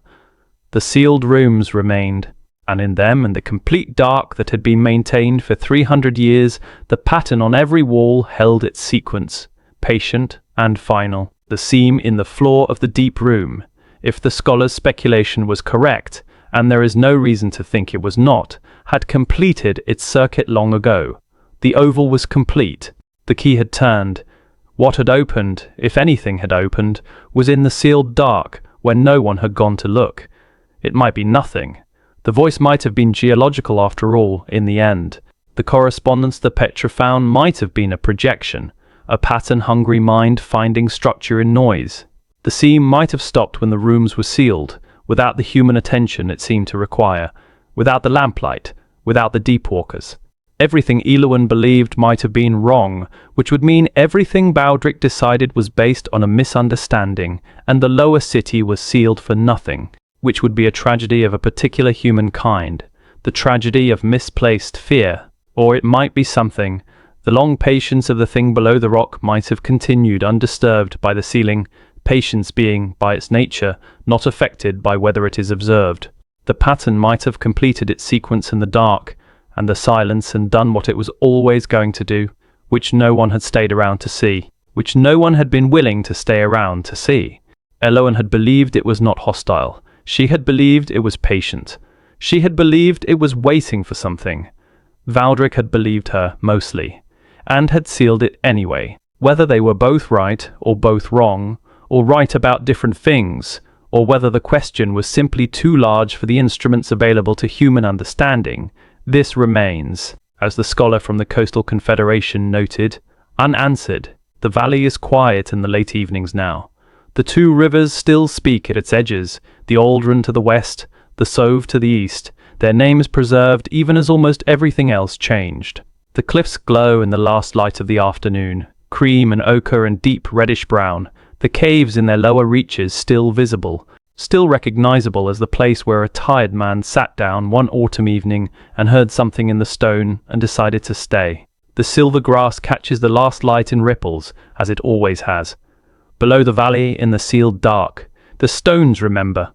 The sealed rooms remained, and in them, in the complete dark that had been maintained for 300 years, the pattern on every wall held its sequence, patient and final. The seam in the floor of the deep room, if the scholar's speculation was correct, and there is no reason to think it was not, had completed its circuit long ago. The oval was complete. The key had turned. What had opened, if anything had opened, was in the sealed dark, where no one had gone to look. It might be nothing. The voice might have been geological after all, in the end. The correspondence that Petra found might have been a projection, a pattern-hungry mind finding structure in noise. The seam might have stopped when the rooms were sealed, without the human attention it seemed to require, without the lamplight, without the deep walkers. Everything Elowen believed might have been wrong, which would mean everything Baldric decided was based on a misunderstanding, and the lower city was sealed for nothing, which would be a tragedy of a particular human kind, the tragedy of misplaced fear. Or it might be something. The long patience of the thing below the rock might have continued undisturbed by the sealing, patience being, by its nature, not affected by whether it is observed. The pattern might have completed its sequence in the dark and the silence and done what it was always going to do, which no one had stayed around to see, which no one had been willing to stay around to see. Elowen had believed it was not hostile. She had believed it was patient. She had believed it was waiting for something. Baldric had believed her, mostly, and had sealed it anyway. Whether they were both right or both wrong, or right about different things, or whether the question was simply too large for the instruments available to human understanding, this remains, as the scholar from the Coastal Confederation noted, unanswered. The valley is quiet in the late evenings now. The two rivers still speak at its edges, the Aldrin to the west, the Sove to the east, their names preserved even as almost everything else changed. The cliffs glow in the last light of the afternoon, cream and ochre and deep reddish-brown, the caves in their lower reaches still visible, still recognizable as the place where a tired man sat down one autumn evening and heard something in the stone and decided to stay. The silver grass catches the last light in ripples, as it always has. Below the valley, in the sealed dark, the stones remember.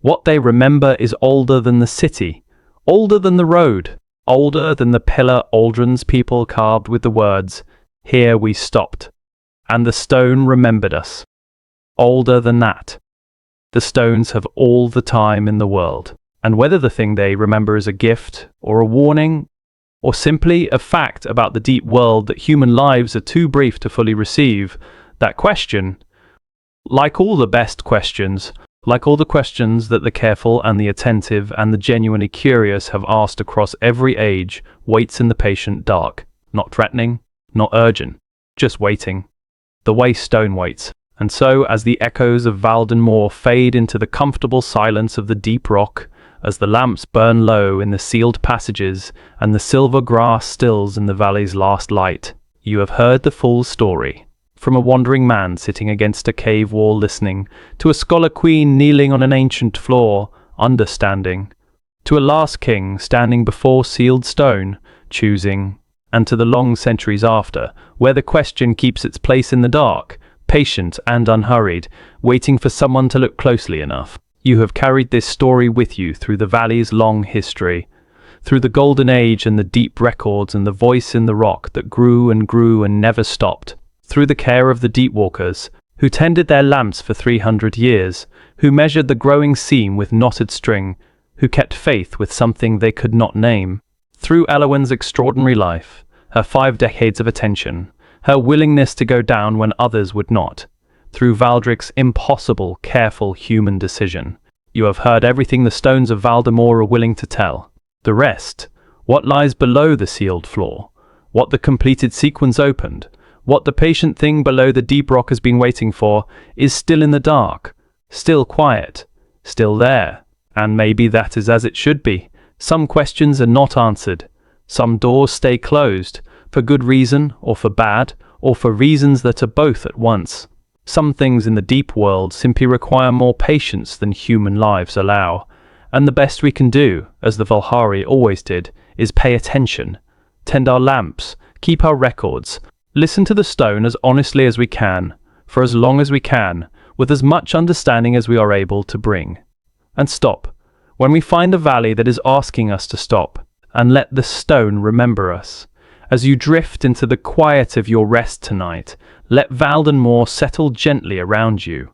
What they remember is older than the city, older than the road, older than the pillar Aldrin's people carved with the words, "Here we stopped." And the stone remembered us. Older than that. The stones have all the time in the world. And whether the thing they remember is a gift, or a warning, or simply a fact about the deep world that human lives are too brief to fully receive, that question, like all the best questions, like all the questions that the careful and the attentive and the genuinely curious have asked across every age, waits in the patient dark, not threatening, not urgent, just waiting. The way stone waits. And so, as the echoes of Valdenmoor fade into the comfortable silence of the deep rock, as the lamps burn low in the sealed passages and the silver grass stills in the valley's last light, you have heard the full story. From a wandering man sitting against a cave wall listening, to a scholar queen kneeling on an ancient floor, understanding, to a last king standing before sealed stone, choosing, and to the long centuries after, where the question keeps its place in the dark, patient and unhurried, waiting for someone to look closely enough. You have carried this story with you through the valley's long history, through the golden age and the deep records and the voice in the rock that grew and never stopped, through the care of the deep walkers, who tended their lamps for 300 years, who measured the growing seam with knotted string, who kept faith with something they could not name, through Elowen's extraordinary life, her 5 decades of attention, her willingness to go down when others would not, through Baldric's impossible, careful human decision. You have heard everything the stones of Valdenmoor are willing to tell. The rest, what lies below the sealed floor, what the completed sequence opened, what the patient thing below the deep rock has been waiting for, is still in the dark, still quiet, still there. And maybe that is as it should be. Some questions are not answered. Some doors stay closed, for good reason or for bad, or for reasons that are both at once. Some things in the deep world simply require more patience than human lives allow, and the best we can do, as the Valhari always did, is pay attention, tend our lamps, keep our records, listen to the stone as honestly as we can, for as long as we can, with as much understanding as we are able to bring. And stop, when we find a valley that is asking us to stop, and let the stone remember us. As you drift into the quiet of your rest tonight, let Valdenmoor settle gently around you.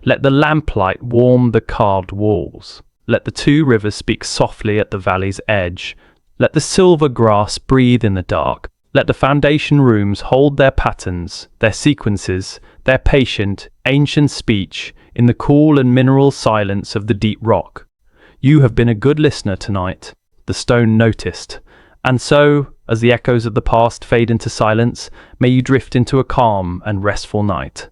Let the lamplight warm the carved walls. Let the two rivers speak softly at the valley's edge. Let the silver grass breathe in the dark. Let the foundation rooms hold their patterns, their sequences, their patient, ancient speech in the cool and mineral silence of the deep rock. You have been a good listener tonight, the stone noticed. And so, as the echoes of the past fade into silence, may you drift into a calm and restful night.